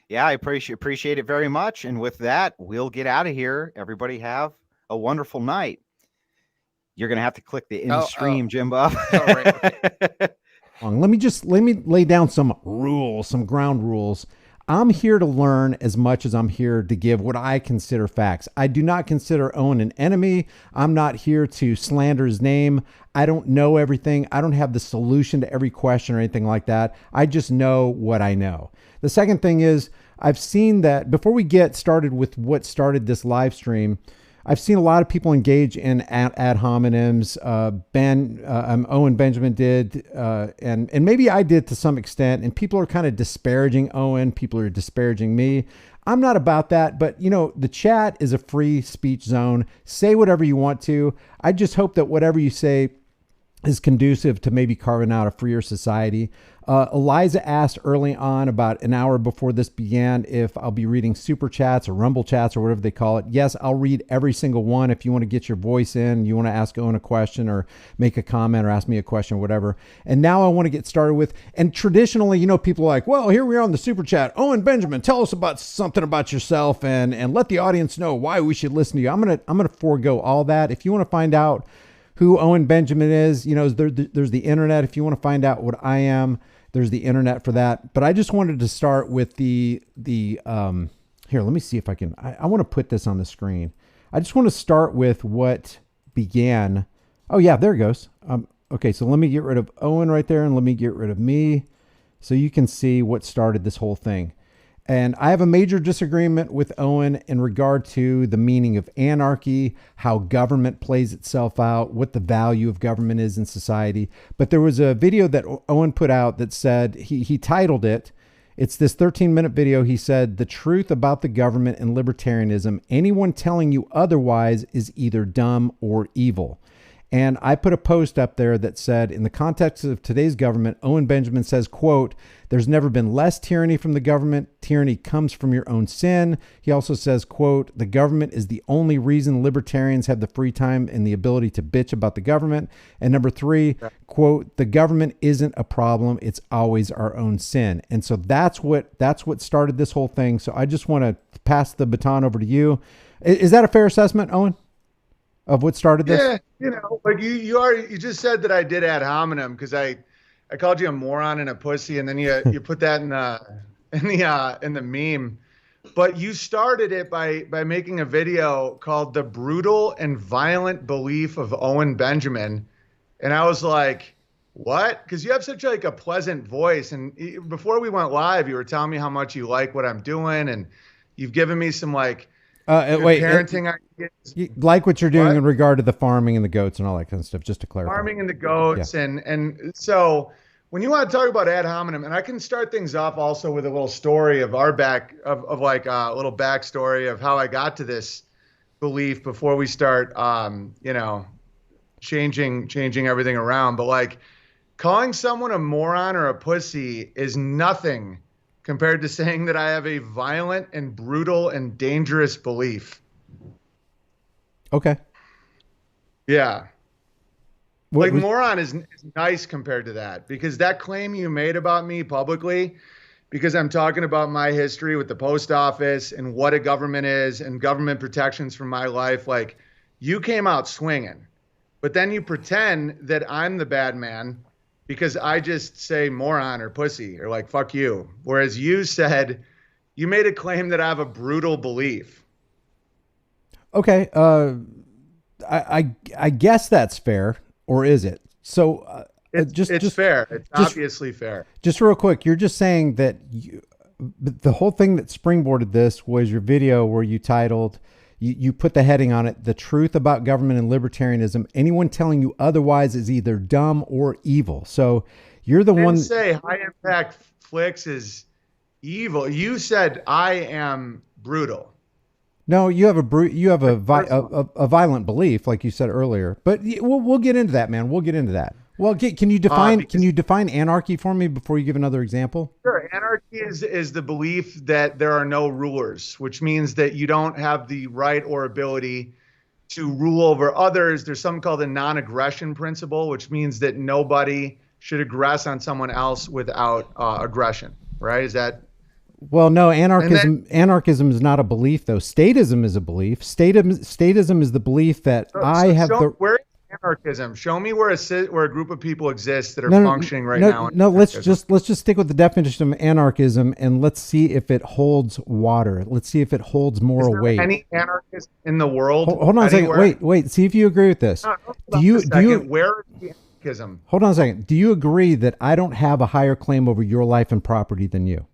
Yeah, I appreciate it very much. And with that, we'll get out of here. Everybody have a wonderful night. You're going to have to click the end stream, Jim Bob. Right. Let me lay down some rules, some ground rules. I'm here to learn as much as I'm here to give what I consider facts. I do not consider Owen an enemy. I'm not here to slander his name. I don't know everything. I don't have the solution to every question or anything like that. I just know what I know. The second thing is I've seen that before we get started with what started this live stream, I've seen a lot of people engage in ad hominems. Owen Benjamin did, and maybe I did to some extent. And people are kind of disparaging Owen. People are disparaging me. I'm not about that, but the chat is a free speech zone. Say whatever you want to. I just hope that whatever you say is conducive to maybe carving out a freer society. Eliza asked early on, about an hour before this began, if I'll be reading super chats or rumble chats or whatever they call it. Yes, I'll read every single one. If you want to get your voice in, you want to ask Owen a question or make a comment or ask me a question or whatever. And now I want to get started with, and traditionally, people are like, well, here we are on the super chat. Owen Benjamin, tell us about something about yourself and let the audience know why we should listen to you. I'm going to forego all that. If you want to find out who Owen Benjamin is, there's the internet. If you want to find out what I am, there's the internet for that. But I just wanted to start with here, let me see if I can, I want to put this on the screen. I just want to start with what began. Oh yeah, there it goes. Okay, so let me get rid of Owen right there and let me get rid of me so you can see what started this whole thing. And I have a major disagreement with Owen in regard to the meaning of anarchy, how government plays itself out, what the value of government is in society. But there was a video that Owen put out that said, he titled it, it's this 13-minute video. He said, "The truth about the government and libertarianism, anyone telling you otherwise is either dumb or evil." And I put a post up there that said, in the context of today's government, Owen Benjamin says, quote, "There's never been less tyranny from the government. Tyranny comes from your own sin." He also says, quote, "The government is the only reason libertarians have the free time and the ability to bitch about the government." And number 3, quote, "The government isn't a problem. It's always our own sin." And so that's what started this whole thing. So I just want to pass the baton over to you. Is that a fair assessment, Owen, of what started this? Yeah, like you just said that I did ad hominem because I called you a moron and a pussy, and then you put that in the meme. But you started it by making a video called "The Brutal and Violent Belief of Owen Benjamin," and I was like, "What?" Because you have such like a pleasant voice, and before we went live, you were telling me how much you like what I'm doing, and you've given me some like parenting ideas. You like what you're doing in regard to the farming and the goats and all that kind of stuff, just to clarify. Farming and the goats, yeah. And so when you want to talk about ad hominem, and I can start things off also with a little story of our like a little backstory of how I got to this belief before we start, changing everything around. But like calling someone a moron or a pussy is nothing compared to saying that I have a violent and brutal and dangerous belief. Okay. Yeah. What was- moron is nice compared to that, because that claim you made about me publicly, because I'm talking about my history with the post office and what a government is and government protections for my life, like you came out swinging, but then you pretend that I'm the bad man because I just say moron or pussy or like fuck you, whereas you made a claim that I have a brutal belief. Okay. I guess that's fair. Or is it? So It's fair. It's obviously fair. Just real quick, you're just saying that the whole thing that springboarded this was your video where you titled, you put the heading on it, "The Truth About Government and Libertarianism. Anyone telling you otherwise is either dumb or evil." So you're the one. Didn't say High Impact Flicks is evil. You said I am brutal. No, you have a violent belief, like you said earlier. But we'll get into that, man. We'll get into that. Well, can you define anarchy for me before you give another example? Sure. Anarchy is the belief that there are no rulers, which means that you don't have the right or ability to rule over others. There's something called the non-aggression principle, which means that nobody should aggress on someone else without aggression. Right? Is that? Well, no, anarchism is not a belief, though. Statism is a belief. Statism is the belief that where is anarchism? Show me where a group of people exist that are functioning right now. No, let's just stick with the definition of anarchism and let's see if it holds water. Let's see if it holds moral weight. Any anarchist in the world? Hold on a second. Wait. See if you agree with this. Where is the anarchism? Hold on a second. Do you agree that I don't have a higher claim over your life and property than you?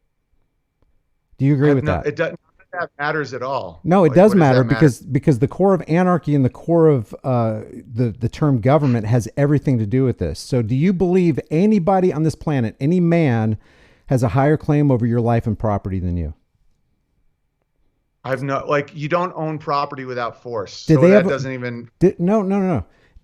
Do you agree with that? It doesn't. That matters at all. No, it does matter because the core of anarchy and the core of the term government has everything to do with this. So do you believe anybody on this planet, any man, has a higher claim over your life and property than you? You don't own property without force. No.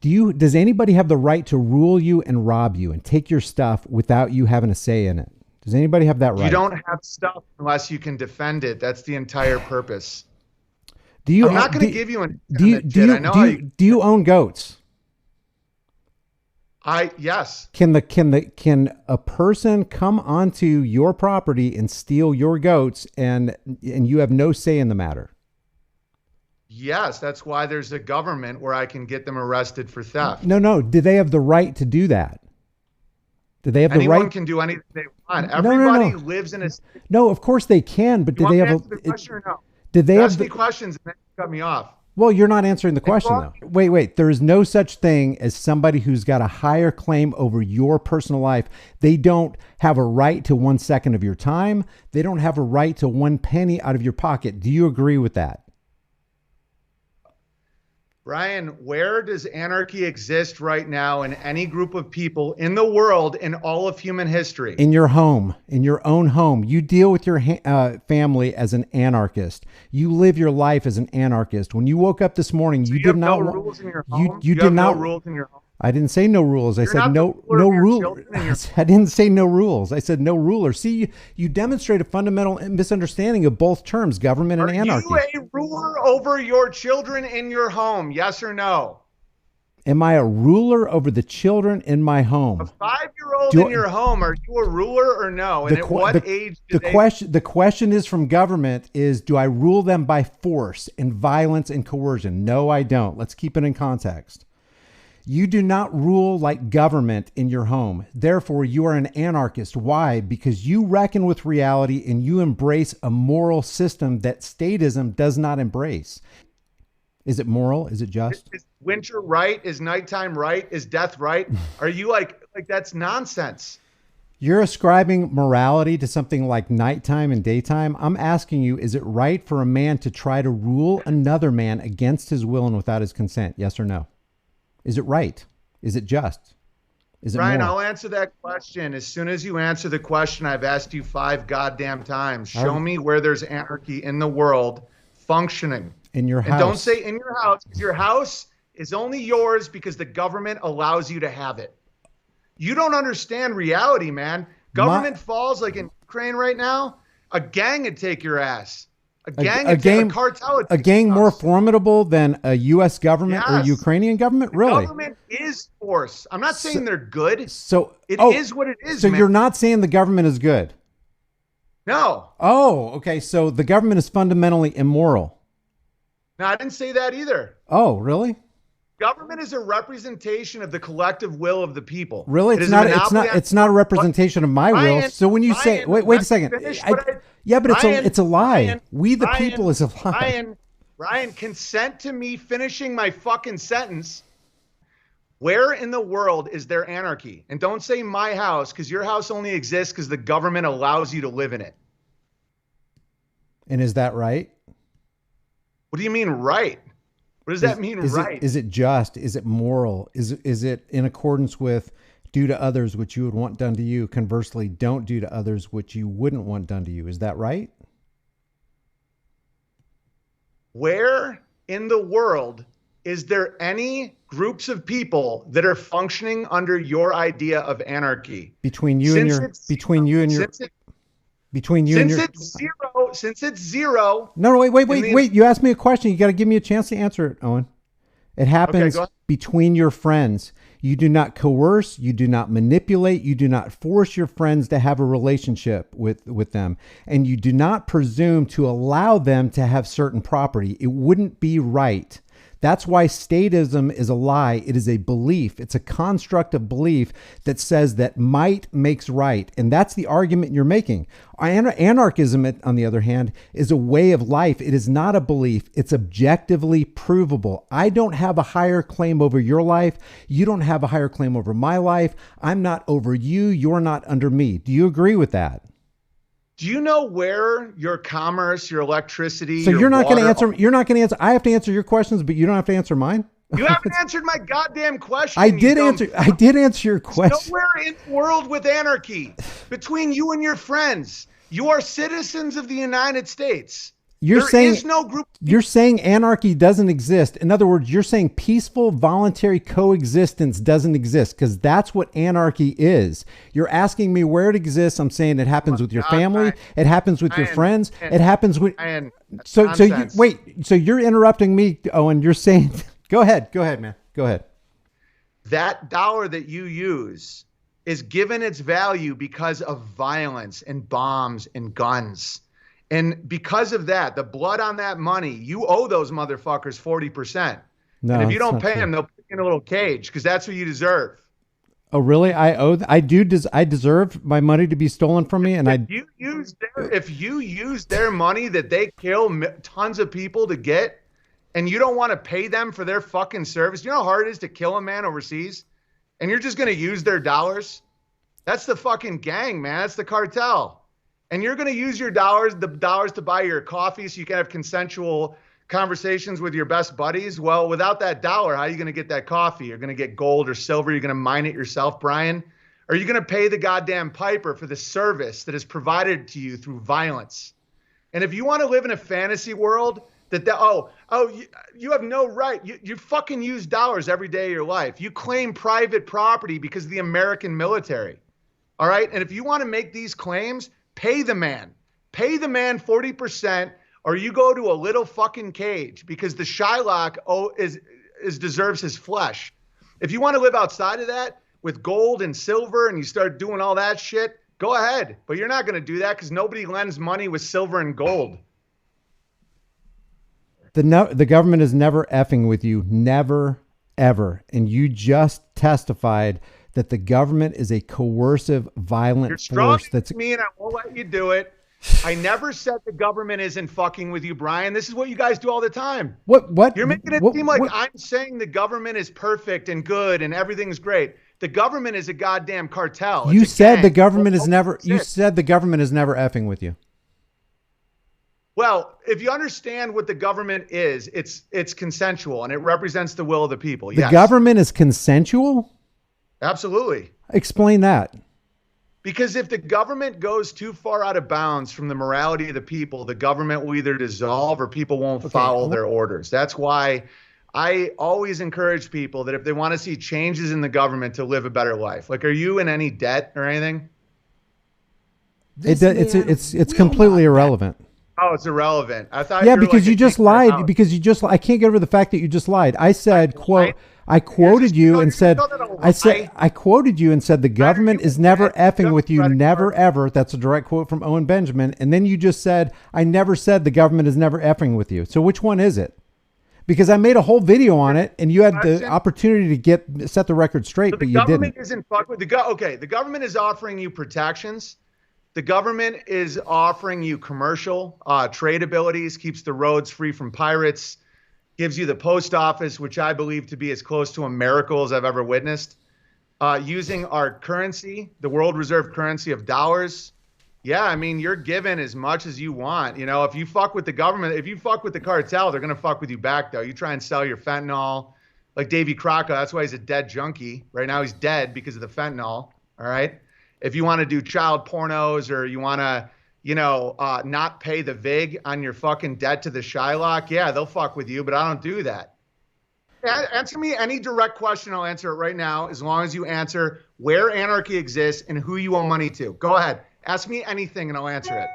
Does anybody have the right to rule you and rob you and take your stuff without you having a say in it? Does anybody have that right? You don't have stuff unless you can defend it. That's the entire purpose. I'm not going to give you an. Do you own goats? Yes. Can a person come onto your property and steal your goats and you have no say in the matter? Yes, that's why there's a government where I can get them arrested for theft. No. Do they have the right to do that? Do they have Anyone the right? can do anything they want. Everybody lives in a. No, of course they can, but do they have the question or no? Did they ask me questions and then you cut me off? Well, you're not answering the question though. Wait. There is no such thing as somebody who's got a higher claim over your personal life. They don't have a right to 1 second of your time. They don't have a right to 1 penny out of your pocket. Do you agree with that? Brian, where does anarchy exist right now in any group of people in the world in all of human history? In your home, in your own home. You deal with your family as an anarchist. You live your life as an anarchist. When you woke up this morning, you did not. No rules in your home? You did not. No rules in your home? I didn't say no rules. I said no rule. I didn't say no rules. I said no ruler. See, you demonstrate a fundamental misunderstanding of both terms, government and anarchy. Are you a ruler over your children in your home? Yes or no? Am I a ruler over the children in my home? A 5-year-old in your home, are you a ruler or no? And at what age the question is from government is, do I rule them by force and violence and coercion? No, I don't. Let's keep it in context. You do not rule like government in your home. Therefore, you are an anarchist. Why? Because you reckon with reality and you embrace a moral system that statism does not embrace. Is it moral? Is it just? Is winter right? Is nighttime right? Is death right? Are you like that's nonsense? You're ascribing morality to something like nighttime and daytime. I'm asking you, is it right for a man to try to rule another man against his will and without his consent? Yes or no? Is it right? Is it just? Is it Brian, moral? I'll answer that question. As soon as you answer the question I've asked you 5 goddamn times, show me where there's anarchy in the world functioning. In your And house. don't say in your house, because your house is only yours because the government allows you to have it. You don't understand reality, man. Government falls like in Ukraine right now, a gang would take your ass. A cartel would a take gang your more ass. formidable than a U.S. government or Yes. Ukrainian government? The Really? government is force. I'm not saying they're good. So It is what it is, So man. you're not saying the government is good? No. Oh, okay. So the government is fundamentally immoral. No, I didn't say that either. Oh, really? Government is a representation of the collective will of the people. Really? It It's is a not. monopoly on- It's not a representation of my will. Ryan, So when you say, Ryan, wait a let me second. finish what I- Yeah, but Ryan, it's a lie. Ryan, We the Ryan, people is a lie. Ryan, consent to me finishing my fucking sentence. Where in the world is there anarchy? And don't say my house, because your house only exists because the government allows you to live in it. And is that right? What do you mean, right? What does that mean, right? Is it just? Is it moral? Is it in accordance with do to others what you would want done to you? Conversely, don't do to others what you wouldn't want done to you. Is that right? Where in the world is there any groups of people that are functioning under your idea of anarchy? Between you and your Since it's zero. No, wait. You asked me a question. You got to give me a chance to answer it, Owen. It happens go ahead. between your friends. You do not coerce, you do not manipulate, you do not force your friends to have a relationship with them. And you do not presume to allow them to have certain property. It wouldn't be right. That's why statism is a lie. It is a belief. It's a construct of belief that says that might makes right. And that's the argument you're making. Anarchism, on the other hand, is a way of life. It is not a belief. It's objectively provable. I don't have a higher claim over your life. You don't have a higher claim over my life. I'm not over you. You're not under me. Do you agree with that? Do you know where your commerce, your electricity, So your you're not going to water- answer. You're not going to answer. I have to answer your questions, but you don't have to answer mine. You haven't answered my goddamn question. I you did dumb answer. fuck. I did answer your question. Nowhere in the world with anarchy between you and your friends. You are citizens of the United States. You're There saying is no group. You're saying anarchy doesn't exist. In other words, you're saying peaceful, voluntary coexistence doesn't exist because that's what anarchy is. You're asking me where it exists. I'm saying it happens with your family. Ryan, It happens with your Ryan, friends. Ryan, It happens with. Ryan, So you nonsense. wait. So you're interrupting me, Owen. You're saying, go ahead, man. Go ahead. That dollar that you use is given its value because of violence and bombs and guns. And because of that, the blood on that money, you owe those motherfuckers 40%. No, and if you it's don't not pay true. them, they'll put you in a little cage because that's what you deserve. Oh, really? I deserve my money to be stolen from me, and If you use their money that they kill tons of people to get, and you don't want to pay them for their fucking service, you know how hard it is to kill a man overseas, and you're just going to use their dollars? That's the fucking gang, man. That's the cartel. And you're going to use the dollars to buy your coffee so you can have consensual conversations with your best buddies. Well, without that dollar, how are you going to get that coffee? You're going to get gold or silver. You're going to mine it yourself, Brian. Or are you going to pay the goddamn piper for the service that is provided to you through violence? And if you want to live in a fantasy world you have no right. You fucking use dollars every day of your life. You claim private property because of the American military. All right. And if you want to make these claims, pay the man 40%, or you go to a little fucking cage because the Shylock deserves his flesh. If you want to live outside of that with gold and silver and you start doing all that shit, go ahead. But you're not going to do that because nobody lends money with silver and gold. The government is never effing with you, never, ever. And you just testified that the government is a coercive, violent You're strong force. That's me, and I won't let you do it. I never said the government isn't fucking with you, Brian. This is what you guys do all the time. what You're making it seem like I'm saying the government is perfect and good and everything's great. The government is a goddamn cartel. You It's a said gang. the government is never. That's You it. said the government is never effing with you. Well, if you understand what the government is, it's consensual and it represents the will of the people. The Yes. government is consensual. Absolutely. Explain that. Because if the government goes too far out of bounds from the morality of the people, the government will either dissolve or people won't follow their orders. That's why I always encourage people that if they want to see changes in the government to live a better life. Like, are you in any debt or anything? It's completely irrelevant. Oh, it's irrelevant. I thought. Yeah, because you just lied. Because you just, I can't get over the fact that you just lied. I said, quote, I quoted you and said, I quoted you and said the government is never effing with you, never ever. That's a direct quote from Owen Benjamin. And then you just said, I never said the government is never effing with you. So which one is it? Because I made a whole video on it, and you had the opportunity to set the record straight, but you didn't. The government isn't fuck with okay. The government is offering you protections. The government is offering you commercial trade abilities, keeps the roads free from pirates, gives you the post office, which I believe to be as close to a miracle as I've ever witnessed. Using our currency, the world reserve currency of dollars. Yeah, I mean, you're given as much as you want. You know, if you fuck with the government, if you fuck with the cartel, they're going to fuck with you back, though. You try and sell your fentanyl, like Davy Crockett. That's why he's a dead junkie. Right now he's dead because of the fentanyl, all right? If you want to do child pornos or you want to, you know, not pay the VIG on your fucking debt to the Shylock, yeah, they'll fuck with you, but I don't do that. Answer me any direct question. I'll answer it right now, as long as you answer where anarchy exists and who you owe money to. Go ahead. Ask me anything and I'll answer it.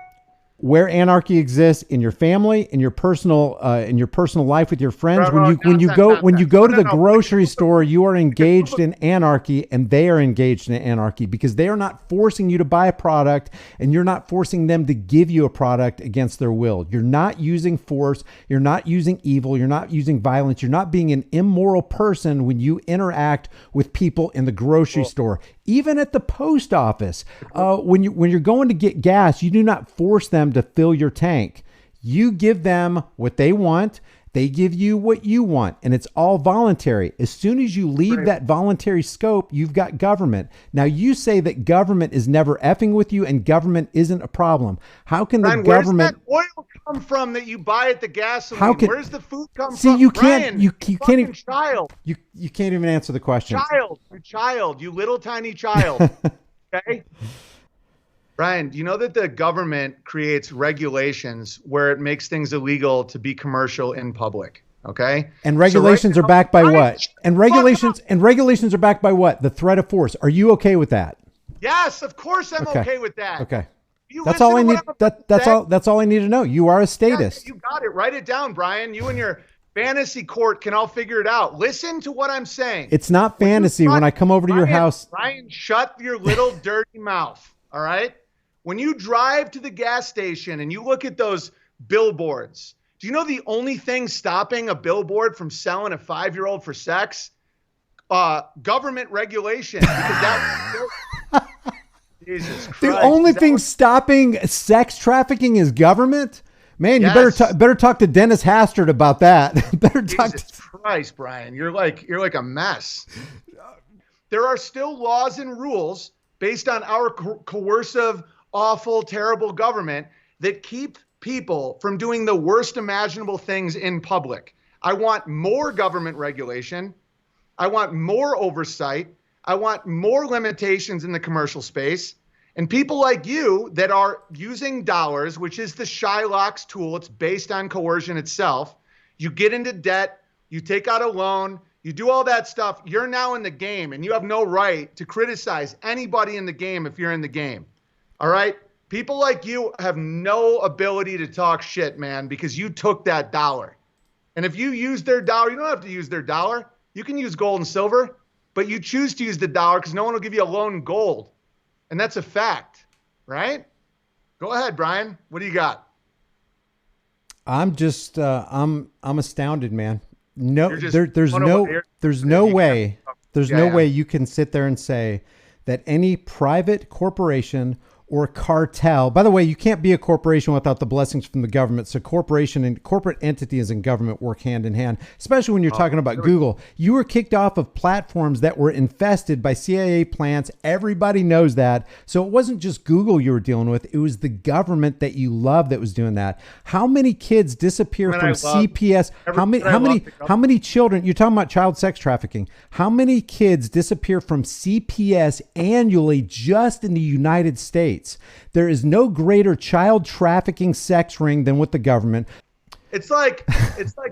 Where anarchy exists in your family, in your personal life with your friends. When you go to the grocery store, you are engaged in anarchy, and they are engaged in anarchy because they are not forcing you to buy a product, and you're not forcing them to give you a product against their will. You're not using force. You're not using evil. You're not using violence. You're not being an immoral person when you interact with people in the grocery store. Even at the post office, when you're going to get gas, you do not force them to fill your tank. You give them what they want. They give you what you want, and it's all voluntary. As soon as you leave that voluntary scope, you've got government. Now, you say that government is never effing with you and government isn't a problem. How can the government... Where's that oil come from that you buy at the gasoline? Where's the food come from? See, you can't... You can't even... Child. You can't even answer the question. Child, you little tiny child. Okay? Brian, do you know that the government creates regulations where it makes things illegal to be commercial in public? Okay. And regulations are backed by what? And regulations are backed by what? The threat of force. Are you okay with that? Yes, of course I'm okay with that. Okay. That's all I need. That's all I need to know. You are a statist. You got it. Write it down, Brian. You and your fantasy court can all figure it out. Listen to what I'm saying. It's not fantasy when I come over to your house. Brian, shut your little dirty mouth. All right. When you drive to the gas station and you look at those billboards, do you know the only thing stopping a billboard from selling a 5-year-old for sex? Government regulation. Jesus Christ. The only thing stopping sex trafficking is government? Man, you better talk to Dennis Hastert about that. Jesus Christ, Brian. You're like a mess. There are still laws and rules based on our coercive, awful, terrible government that keep people from doing the worst imaginable things in public. I want more government regulation. I want more oversight. I want more limitations in the commercial space. And people like you that are using dollars, which is the Shylock's tool, it's based on coercion itself. You get into debt, you take out a loan, you do all that stuff. You're now in the game, and you have no right to criticize anybody in the game if you're in the game. All right? People like you have no ability to talk shit, man, because you took that dollar. And if you use their dollar, you don't have to use their dollar. You can use gold and silver, but you choose to use the dollar because no one will give you a loan in gold. And that's a fact, right? Go ahead, Brian. What do you got? I'm just, I'm astounded, man. No, there's no way you can sit there and say that any private corporation or cartel. By the way, you can't be a corporation without the blessings from the government. So corporation and corporate entities and government work hand in hand, especially when you're talking about Google. You were kicked off of platforms that were infested by CIA plants. Everybody knows that. So it wasn't just Google you were dealing with. It was the government that you love that was doing that. How many kids disappear from CPS? How many children? You're talking about child sex trafficking. How many kids disappear from CPS annually just in the United States? There is no greater child trafficking sex ring than with the government. It's like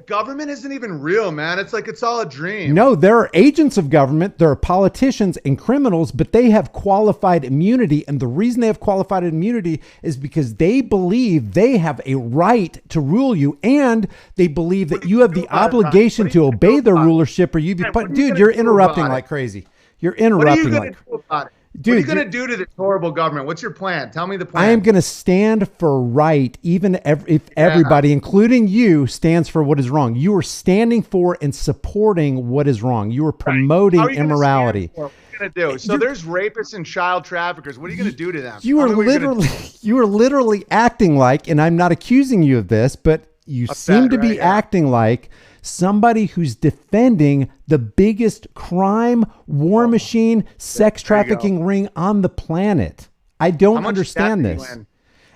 government isn't even real, man. It's like it's all a dream. No, there are agents of government, there are politicians and criminals, but they have qualified immunity. And the reason they have qualified immunity is because they believe they have a right to rule you, and they believe that you have the obligation to obey their rulership, or you be put. Dude, you're interrupting like crazy. You're interrupting like crazy. Dude, what are you going to do to this horrible government? What's your plan? Tell me the plan. I am going to stand for right, even if everybody, including you, stands for what is wrong. You are standing for and supporting what is wrong. You are promoting immorality. What are you going to do? So there's rapists and child traffickers. What are you going to do to them? You are literally acting like, and I'm not accusing you of this, but you seem to be acting like somebody who's defending the biggest crime, war machine, sex trafficking ring on the planet. I don't understand this.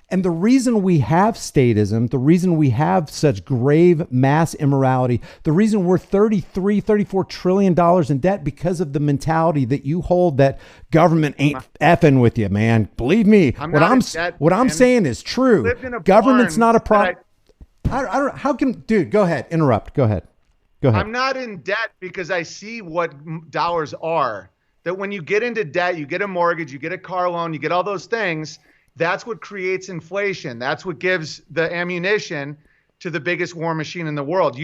And the reason we have statism, the reason we have such grave mass immorality, the reason we're $34 trillion in debt, because of the mentality that you hold that government ain't effing with you, man. Believe me, what I'm saying is true. Government's not a problem. I don't. How can, dude? Go ahead. Interrupt. Go ahead. I'm not in debt because I see what dollars are. That when you get into debt, you get a mortgage, you get a car loan, you get all those things. That's what creates inflation. That's what gives the ammunition to the biggest war machine in the world.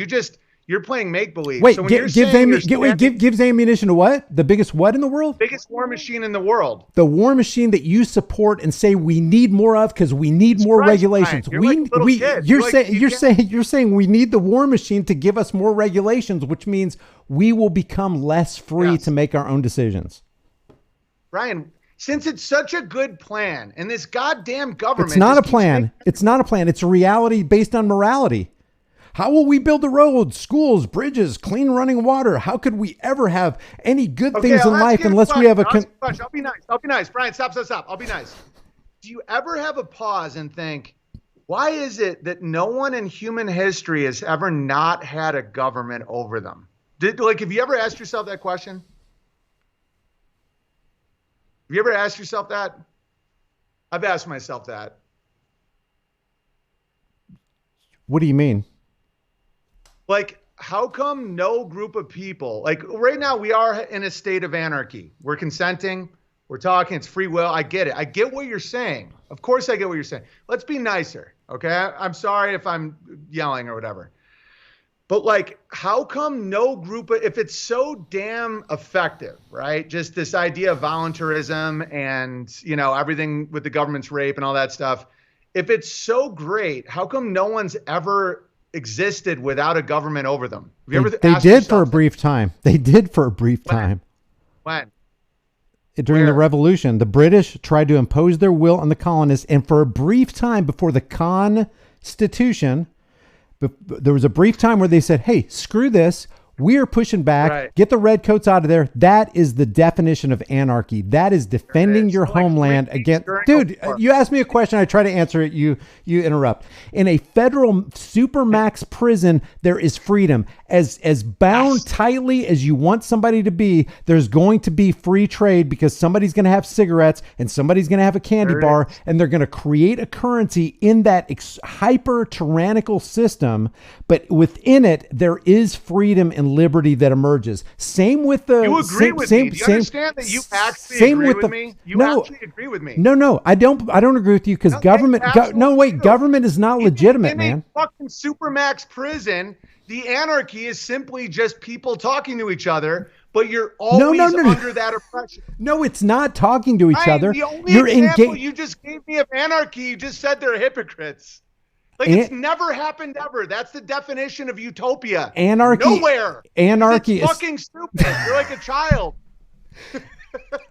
You're playing make believe. Wait, so gives ammunition to what? The biggest what in the world? Biggest war machine in the world. The war machine that you support and say we need more of because we need more regulations. You're saying we need the war machine to give us more regulations, which means we will become less free to make our own decisions. Brian, since it's such a good plan and this goddamn government, it's not a plan. It's not a plan. It's a reality based on morality. How will we build the roads, schools, bridges, clean running water? How could we ever have any good things in life unless we have a... I'll be nice. Brian, stop. I'll be nice. Do you ever have a pause and think, why is it that no one in human history has ever not had a government over them? Have you ever asked yourself that question? Have you ever asked yourself that? I've asked myself that. What do you mean? Like, how come no group of people, like right now we are in a state of anarchy. We're consenting. We're talking. It's free will. I get it. I get what you're saying. Of course I get what you're saying. Let's be nicer. Okay. I'm sorry if I'm yelling or whatever. But like, how come no group of, if it's so damn effective, right? Just this idea of voluntarism and, everything with the government's rape and all that stuff. If it's so great, how come no one's ever existed without a government over them? They did for a brief time. They did for a brief time. When? During the Revolution, the British tried to impose their will on the colonists, and for a brief time before the Constitution, there was a brief time where they said, hey, screw this. We are pushing back. Right. Get the redcoats out of there. That is the definition of anarchy. That is defending your homeland against. Dude, you asked me a question. I try to answer it. You interrupt. In a federal supermax prison, there is freedom. As bound tightly as you want somebody to be, there's going to be free trade because somebody's going to have cigarettes and somebody's going to have a candy bar, and they're going to create a currency in that hyper tyrannical system. But within it, there is freedom and liberty that emerges. Same with the. You agree with me? Do you understand that you actually agree with me? You actually agree with me? No, I don't agree with you because government. Government is not legitimate, man. In a fucking supermax prison, the anarchy is simply just people talking to each other. But you're always under that oppression. No, it's not talking to each other. The only example you just gave me of anarchy, you just said they're hypocrites. Like, it's never happened ever. That's the definition of utopia. Anarchy. Nowhere. Anarchy is fucking stupid. You're like a child.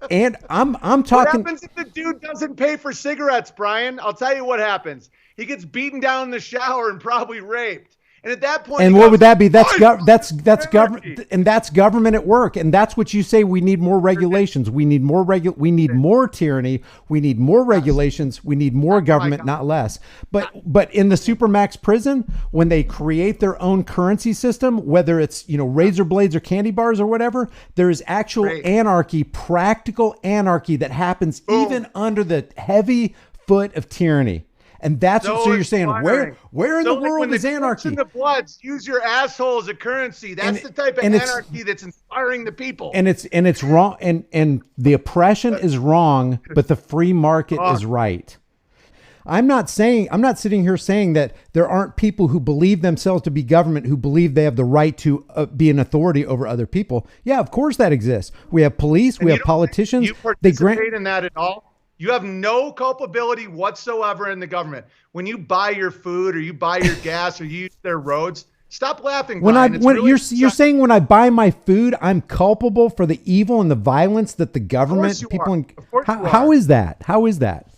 And I'm What talking. happens if the dude doesn't pay for cigarettes, Brian? I'll tell you what happens. He gets beaten down in the shower and probably raped. And at that point, And he what goes, would that be? That's "Oh, that's government, anarchy." and that's government at work. And that's what you say. We need more regulations. We need more We need more tyranny. We need more regulations. We need more government, not less. But in the supermax prison, when they create their own currency system, whether it's razor blades or candy bars or whatever, there is actual anarchy, practical anarchy that happens even under the heavy foot of tyranny. And that's so you're saying where in the world is anarchy? In the Bloods, use your asshole as a currency. That's the type of anarchy that's inspiring the people. And it's wrong. And the oppression is wrong, but the free market is right. I'm not sitting here saying that there aren't people who believe themselves to be government, who believe they have the right to be an authority over other people. Yeah, of course that exists. We have police. We have politicians. You participate in that at all? You have no culpability whatsoever in the government. When you buy your food or you buy your gas or you use their roads, stop laughing. Brian. You're saying when I buy my food, I'm culpable for the evil and the violence that the government how is that? How is that?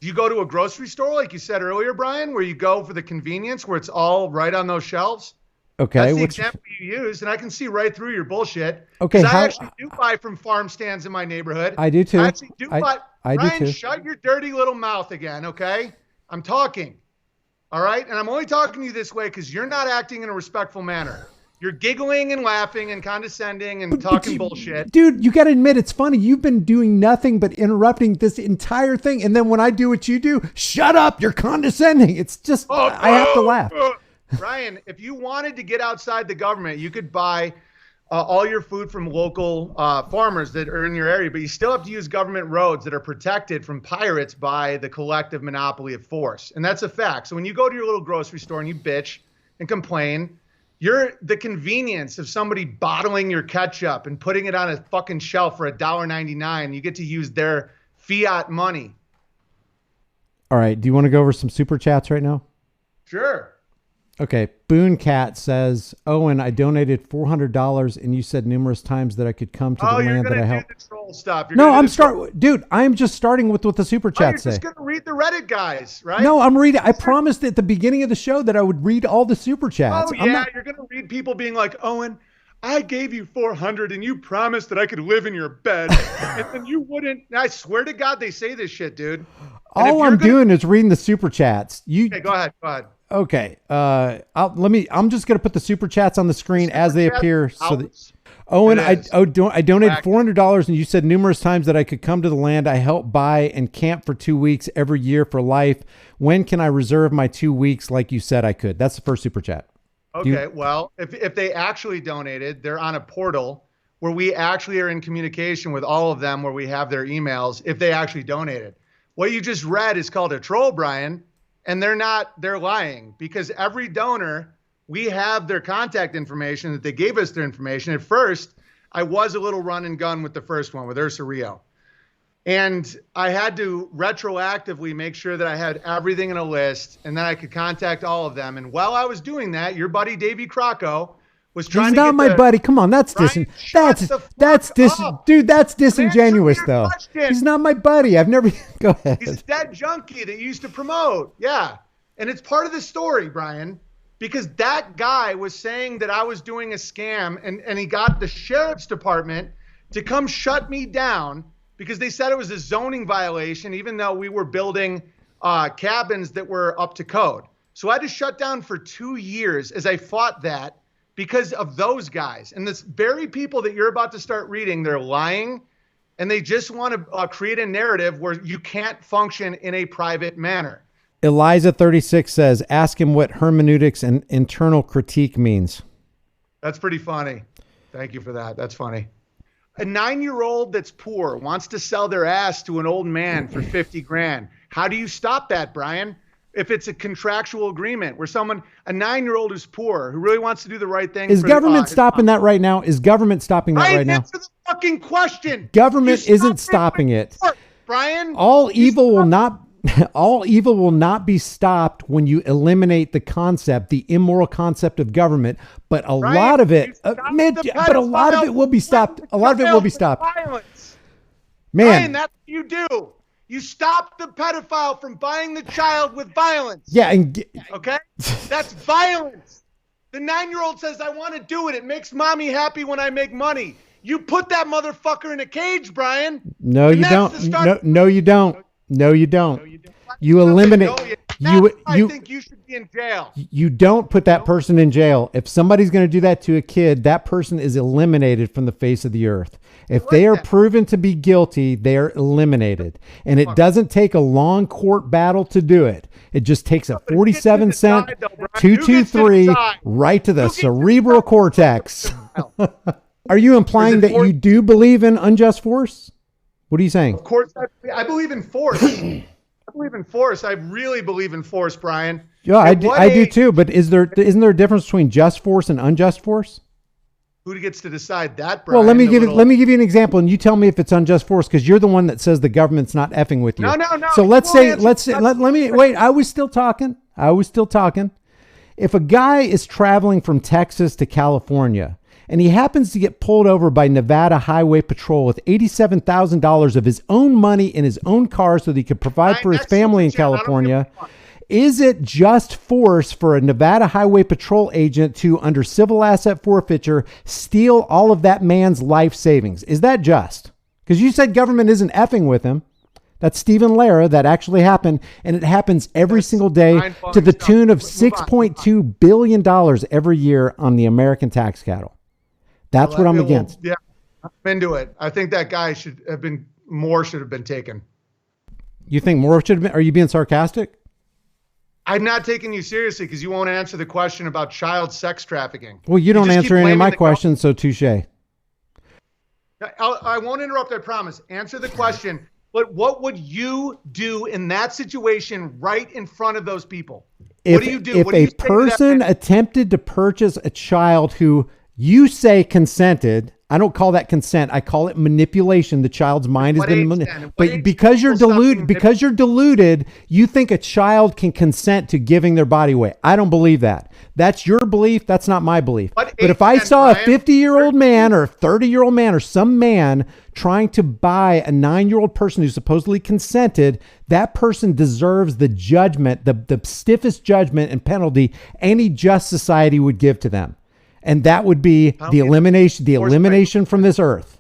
Do you go to a grocery store like you said earlier, Brian, where you go for the convenience, where it's all right on those shelves? Okay, that's the example you used, and I can see right through your bullshit. Okay, I actually do buy from farm stands in my neighborhood. I do too. I actually do buy. I Brian, do too. Shut your dirty little mouth again, okay? I'm talking. All right? And I'm only talking to you this way because you're not acting in a respectful manner. You're giggling and laughing and condescending and talking bullshit. Dude, you got to admit, it's funny. You've been doing nothing but interrupting this entire thing. And then when I do what you do, shut up, you're condescending. It's just, I have to laugh. Ryan, if you wanted to get outside the government, you could buy all your food from local farmers that are in your area, but you still have to use government roads that are protected from pirates by the collective monopoly of force. And that's a fact. So when you go to your little grocery store and you bitch and complain, you're the convenience of somebody bottling your ketchup and putting it on a fucking shelf for $1.99. You get to use their fiat money. All right. Do you want to go over some super chats right now? Sure. Okay. Boone Cat says, Owen, I donated $400 and you said numerous times that I could come to the land that I helped. The troll stuff. Dude, I'm just starting with what the super chats say. You're just going to read the Reddit guys, right? No, I'm reading. I promised at the beginning of the show that I would read all the super chats. Oh, yeah. You're going to read people being like, Owen, I gave you $400 and you promised that I could live in your bed. And then you wouldn't. I swear to God, they say this shit, dude. All I'm doing is reading the super chats. Okay, go ahead. Okay. I'm just going to put the super chats on the screen as they appear. Owen, I donated $400 and you said numerous times that I could come to the land I helped buy and camp for 2 weeks every year for life. When can I reserve my 2 weeks like you said I could? That's the first super chat. Okay. Well, if they actually donated, they're on a portal where we actually are in communication with all of them, where we have their emails if they actually donated. What you just read is called a troll, Brian. And they're lying, because every donor, we have their contact information that they gave us their information. At first, I was a little run and gun with the first one with Ursa Rio. And I had to retroactively make sure that I had everything in a list and then I could contact all of them. And while I was doing that, your buddy Davey Crocco was trying He's to not my buddy. Come on, that's disingenuous though. He's not my buddy. I've never go ahead. He's that junkie that you used to promote. Yeah. And it's part of the story, Brian, because that guy was saying that I was doing a scam and he got the sheriff's department to come shut me down because they said it was a zoning violation, even though we were building cabins that were up to code. So I had to shut down for 2 years as I fought that. Because of those guys and this very people that you're about to start reading, they're lying and they just want to create a narrative where you can't function in a private manner. Eliza36 says, ask him what hermeneutics and internal critique means. That's pretty funny. Thank you for that. That's funny. A 9-year-old that's poor wants to sell their ass to an old man for 50 grand. How do you stop that, Brian? If it's a contractual agreement where a 9-year-old who's poor, who really wants to do the right thing. Is government stopping that right now? Is government stopping that right now? Answer the fucking question. Government isn't stopping it. Brian, all evil will not be stopped when you eliminate the concept, the immoral concept of government. But a lot of it will be stopped. A lot of it will be stopped. Brian, Man, that's what you do. You stop the pedophile from buying the child with violence. yeah, and Okay? That's violence. The 9-year-old says, I want to do it. It makes mommy happy when I make money. You put that motherfucker in a cage, Brian. no, And you that's don't. the start- No, you don't. No, you don't. You eliminate. I think you should be in jail. You don't put that person in jail. If somebody's going to do that to a kid, that person is eliminated from the face of the earth. If they are proven to be guilty, they are eliminated. And it doesn't take a long court battle to do it. It just takes a 47-cent 223 right to the cerebral cortex. Are you implying that you do believe in unjust force? What are you saying? Of course, I believe in force. I believe in force. I really believe in force, Brian. Yeah, I do too. But isn't there a difference between just force and unjust force? Who gets to decide that, Brian? Well, let me give you an example, and you tell me if it's unjust force, because you're the one that says the government's not effing with you. No. So let me wait. I was still talking. If a guy is traveling from Texas to California, and he happens to get pulled over by Nevada Highway Patrol with $87,000 of his own money in his own car so that he could provide for his family in California, is it just force for a Nevada Highway Patrol agent to, under civil asset forfeiture, steal all of that man's life savings? Is that just? Because you said government isn't effing with him. That's Stephen Lara. That actually happened, and it happens every single day to the tune of $6.2 billion every year on the American tax cattle. That's what I'm against. Yeah, I'm into it. I think that guy should have been taken. You think more should have been? Are you being sarcastic? I'm not taking you seriously because you won't answer the question about child sex trafficking. Well, you don't just answer keep any of my blaming the questions, so touche. I won't interrupt, I promise. Answer the question. But what would you do in that situation right in front of those people? What do you do? If What do you a say to that person man? attempted to purchase a child who you say consented, I don't call that consent. I call it manipulation. The child's mind has been manipulated. But because you're deluded, you think a child can consent to giving their body away. I don't believe that. That's your belief. That's not my belief. But if I saw a 50-year-old man or a 30-year-old man or some man trying to buy a 9-year-old person who supposedly consented, that person deserves the judgment, the stiffest judgment and penalty any just society would give to them. And that would be the elimination from this earth.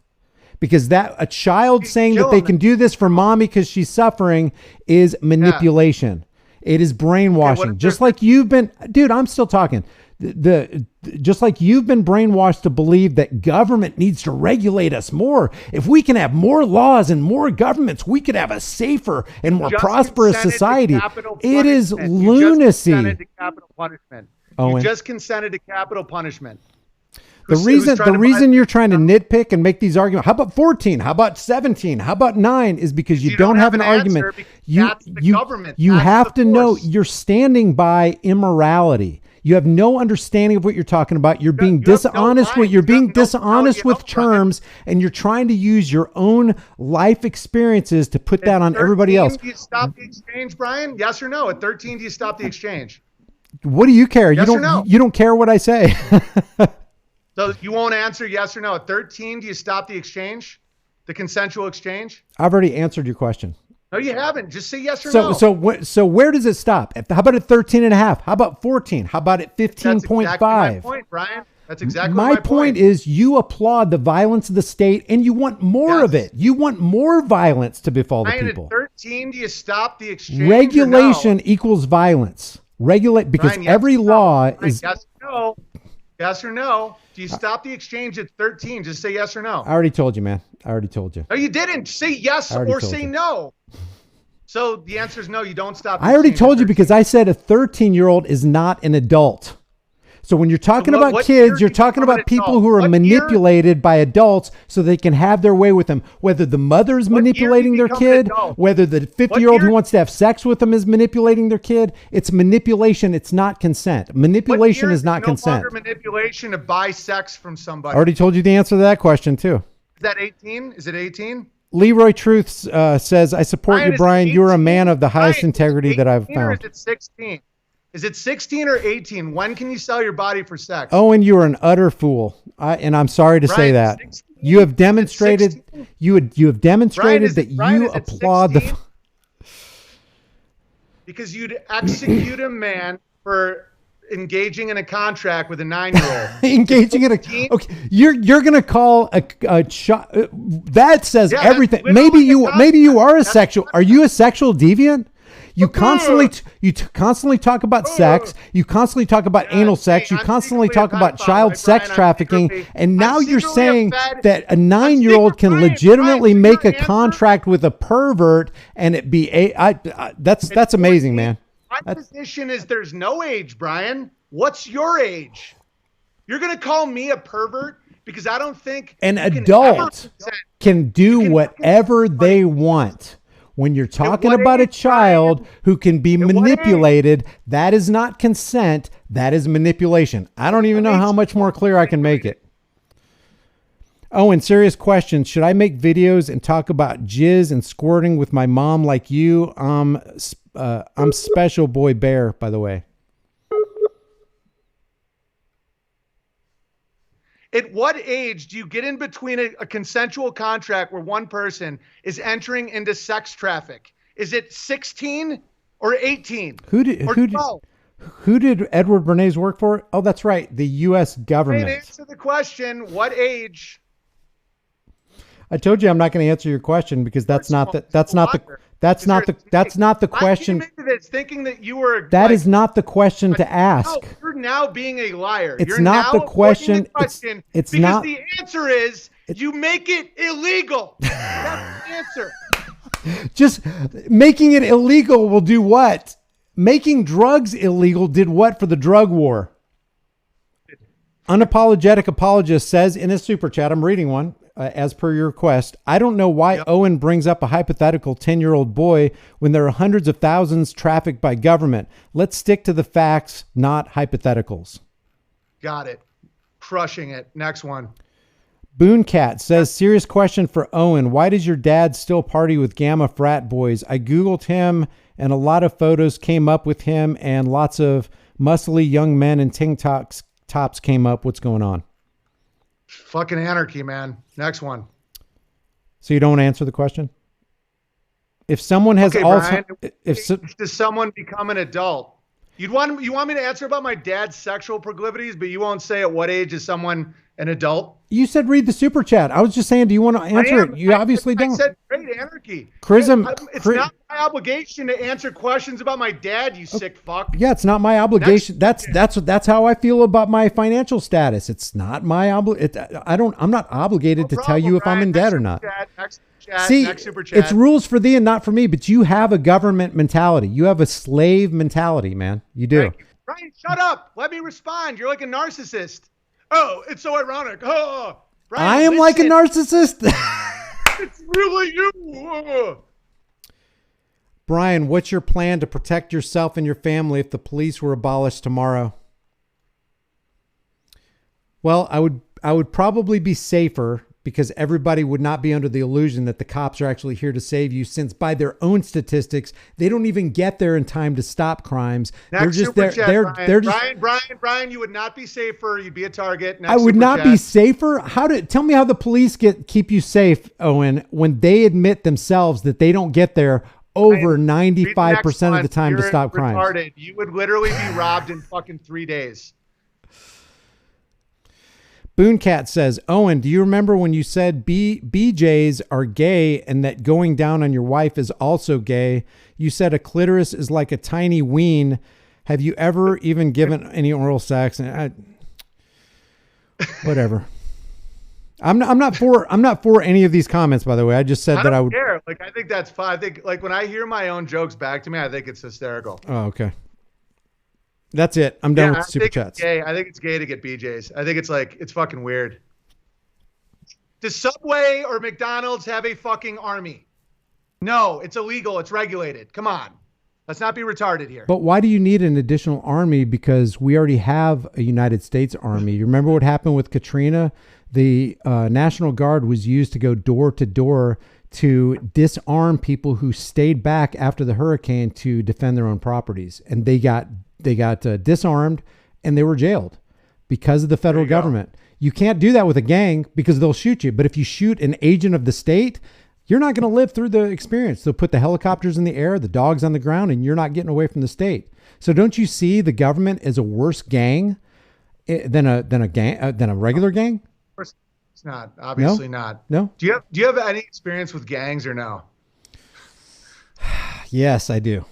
Because that a child saying that they can do this for mommy because she's suffering is manipulation. It is brainwashing. Just like you've been, dude, I'm still talking. Just like you've been brainwashed to believe that government needs to regulate us more. If we can have more laws and more governments, we could have a safer and more prosperous society. It is lunacy. You just consented to capital punishment. The reason you're trying to nitpick and make these arguments, how about 14? How about 17? How about 9 is because you don't have an argument. You have to know you're standing by immorality. You have no understanding of what you're talking about. You're being dishonest with terms, and you're trying to use your own life experiences to put that on everybody else. Do you stop the exchange, Brian? Yes or no? At 13, do you stop the exchange? What do you care? Yes or no? You don't care what I say. So you won't answer yes or no. At 13, do you stop the exchange? The consensual exchange? I've already answered your question. No, you haven't. Just say yes or no. So where does it stop? How about at 13 and a half? How about 14? How about at 15.5? That's exactly my point, Brian. That's exactly my point is you applaud the violence of the state and you want more of it. You want more violence to befall the people. At 13, do you stop the exchange? Regulation equals violence. Regulate because Brian, every law is yes or no. Yes or no? Do you stop the exchange at 13? Just say yes or no. I already told you, man. I already told you. No, you didn't. Say yes or say no. So the answer is no, you don't stop. I already told you because I said a 13-year-old is not an adult. So when you're talking about kids, you're talking about people who are manipulated by adults so they can have their way with them. Whether the mother is manipulating their kid, whether the 50-year-old who wants to have sex with them is manipulating their kid, it's manipulation. It's not consent. Manipulation is not consent. No longer manipulation to buy sex from somebody. I already told you the answer to that question too. Is that 18? Is it 18? Leroy Truth says, I support you, Brian. You're a man of the highest integrity that I've found. Or is it 16? Is it 16 or 18? When can you sell your body for sex? Owen, you are an utter fool. And I'm sorry to say that. You have demonstrated 16? you have demonstrated that Brian, you is it applaud 16? the Because you'd execute a man for engaging in a contract with a 9-year-old. engaging in a 16? okay. You're gonna call a child that says Yeah, that's everything. literally Maybe you are a That's sexual. Are you a sexual deviant? You constantly talk about sex. You constantly talk about anal sex. You I'm constantly secretly a talk about pedophile, child right, sex Brian? trafficking, and now I'm you're secretly a saying fed- that a 9-year-old can Brian, legitimately so make your a answer- contract with a pervert and it be that's amazing, man. My position is there's no age, Brian. What's your age? You're going to call me a pervert because I don't think An you can adult ever consent. can do can whatever they want. When you're talking what about a age, child Brian? who can be what manipulated, that is not consent. That is manipulation. I don't even know how much more clear I can make it. Oh, and serious question. Should I make videos and talk about jizz and squirting with my mom like you? I'm Special Boy Bear, by the way. At what age do you get in between a consensual contract where one person is entering into sex traffic? Is it 16 or 18? Who did or 12? who did Edward Bernays work for? Oh, that's right, the U.S. Wait, government. answer the question. What age? I told you I'm not going to answer your question because that's not the question. I came into this thinking that you were. That is not the question to ask. No, you're now being a liar. It's You're not now the question. avoiding the question It's because not. the answer is you make it illegal. That's the answer. Just making it illegal will do what? Making drugs illegal did what for the drug war? Unapologetic apologist says in his super chat, I'm reading one as per your request. I don't know why Owen brings up a hypothetical 10-year-old boy when there are hundreds of thousands trafficked by government. Let's stick to the facts, not hypotheticals. Got it. Crushing it. Next one. Booncat says, serious question for Owen. Why does your dad still party with Gamma frat boys? I Googled him and a lot of photos came up with him and lots of muscly young men in tank tops came up. What's going on? Fucking anarchy, man. Next one. So you don't want to answer the question? If someone has Brian, also, does someone become an adult? You want me to answer about my dad's sexual proclivities, but you won't say at what age is someone an adult? You said read the super chat. I was just saying, do you want to answer it? You obviously don't. I said great anarchy. Chrism, It's not my obligation to answer questions about my dad, you sick fuck. Yeah, it's not my obligation. That's how I feel about my financial status. It's not my I'm not obligated to tell you if I'm in debt or not. See, next super chat. it's rules for thee and not for me, but you have a government mentality. You have a slave mentality, man. You do. Thank you. Brian, shut up. Let me respond. You're like a narcissist. Oh, it's so ironic. Oh, Brian, I am like a narcissist. It's really you. Brian, what's your plan to protect yourself and your family if the police were abolished tomorrow? Well, I would probably be safer because everybody would not be under the illusion that the cops are actually here to save you, since by their own statistics, they don't even get there in time to stop crimes. Next They're just there. They're just Brian, you would not be safer. You'd be a target. Next I would super not chat. be safer. Tell me how the police keep you safe, Owen, when they admit themselves that they don't get there over 95% of the time to stop crimes. Retarded. You would literally be robbed in fucking 3 days. Booncat says, Owen, do you remember when you said BJs are gay and that going down on your wife is also gay? You said a clitoris is like a tiny ween. Have you ever even given any oral sex? And whatever. I'm not for any of these comments, by the way. I just said that I would care. Like, I think that's fine. I think, like, when I hear my own jokes back to me, I think it's hysterical. Oh, okay. That's it. I'm done with the super chats. I think it's gay to get BJs. I think it's fucking weird. Does Subway or McDonald's have a fucking army? No, it's illegal. It's regulated. Come on. Let's not be retarded here. But why do you need an additional army? Because we already have a United States Army. You remember what happened with Katrina? The National Guard was used to go door to door to disarm people who stayed back after the hurricane to defend their own properties. And they got disarmed and they were jailed because of the federal government. You can't do that with a gang because they'll shoot you. But if you shoot an agent of the state, you're not going to live through the experience. They'll put the helicopters in the air, the dogs on the ground, and you're not getting away from the state. So don't you see the government as a worse gang than a regular gang? Of course, it's not. Obviously not. No. Do you have any experience with gangs or no? Yes, I do.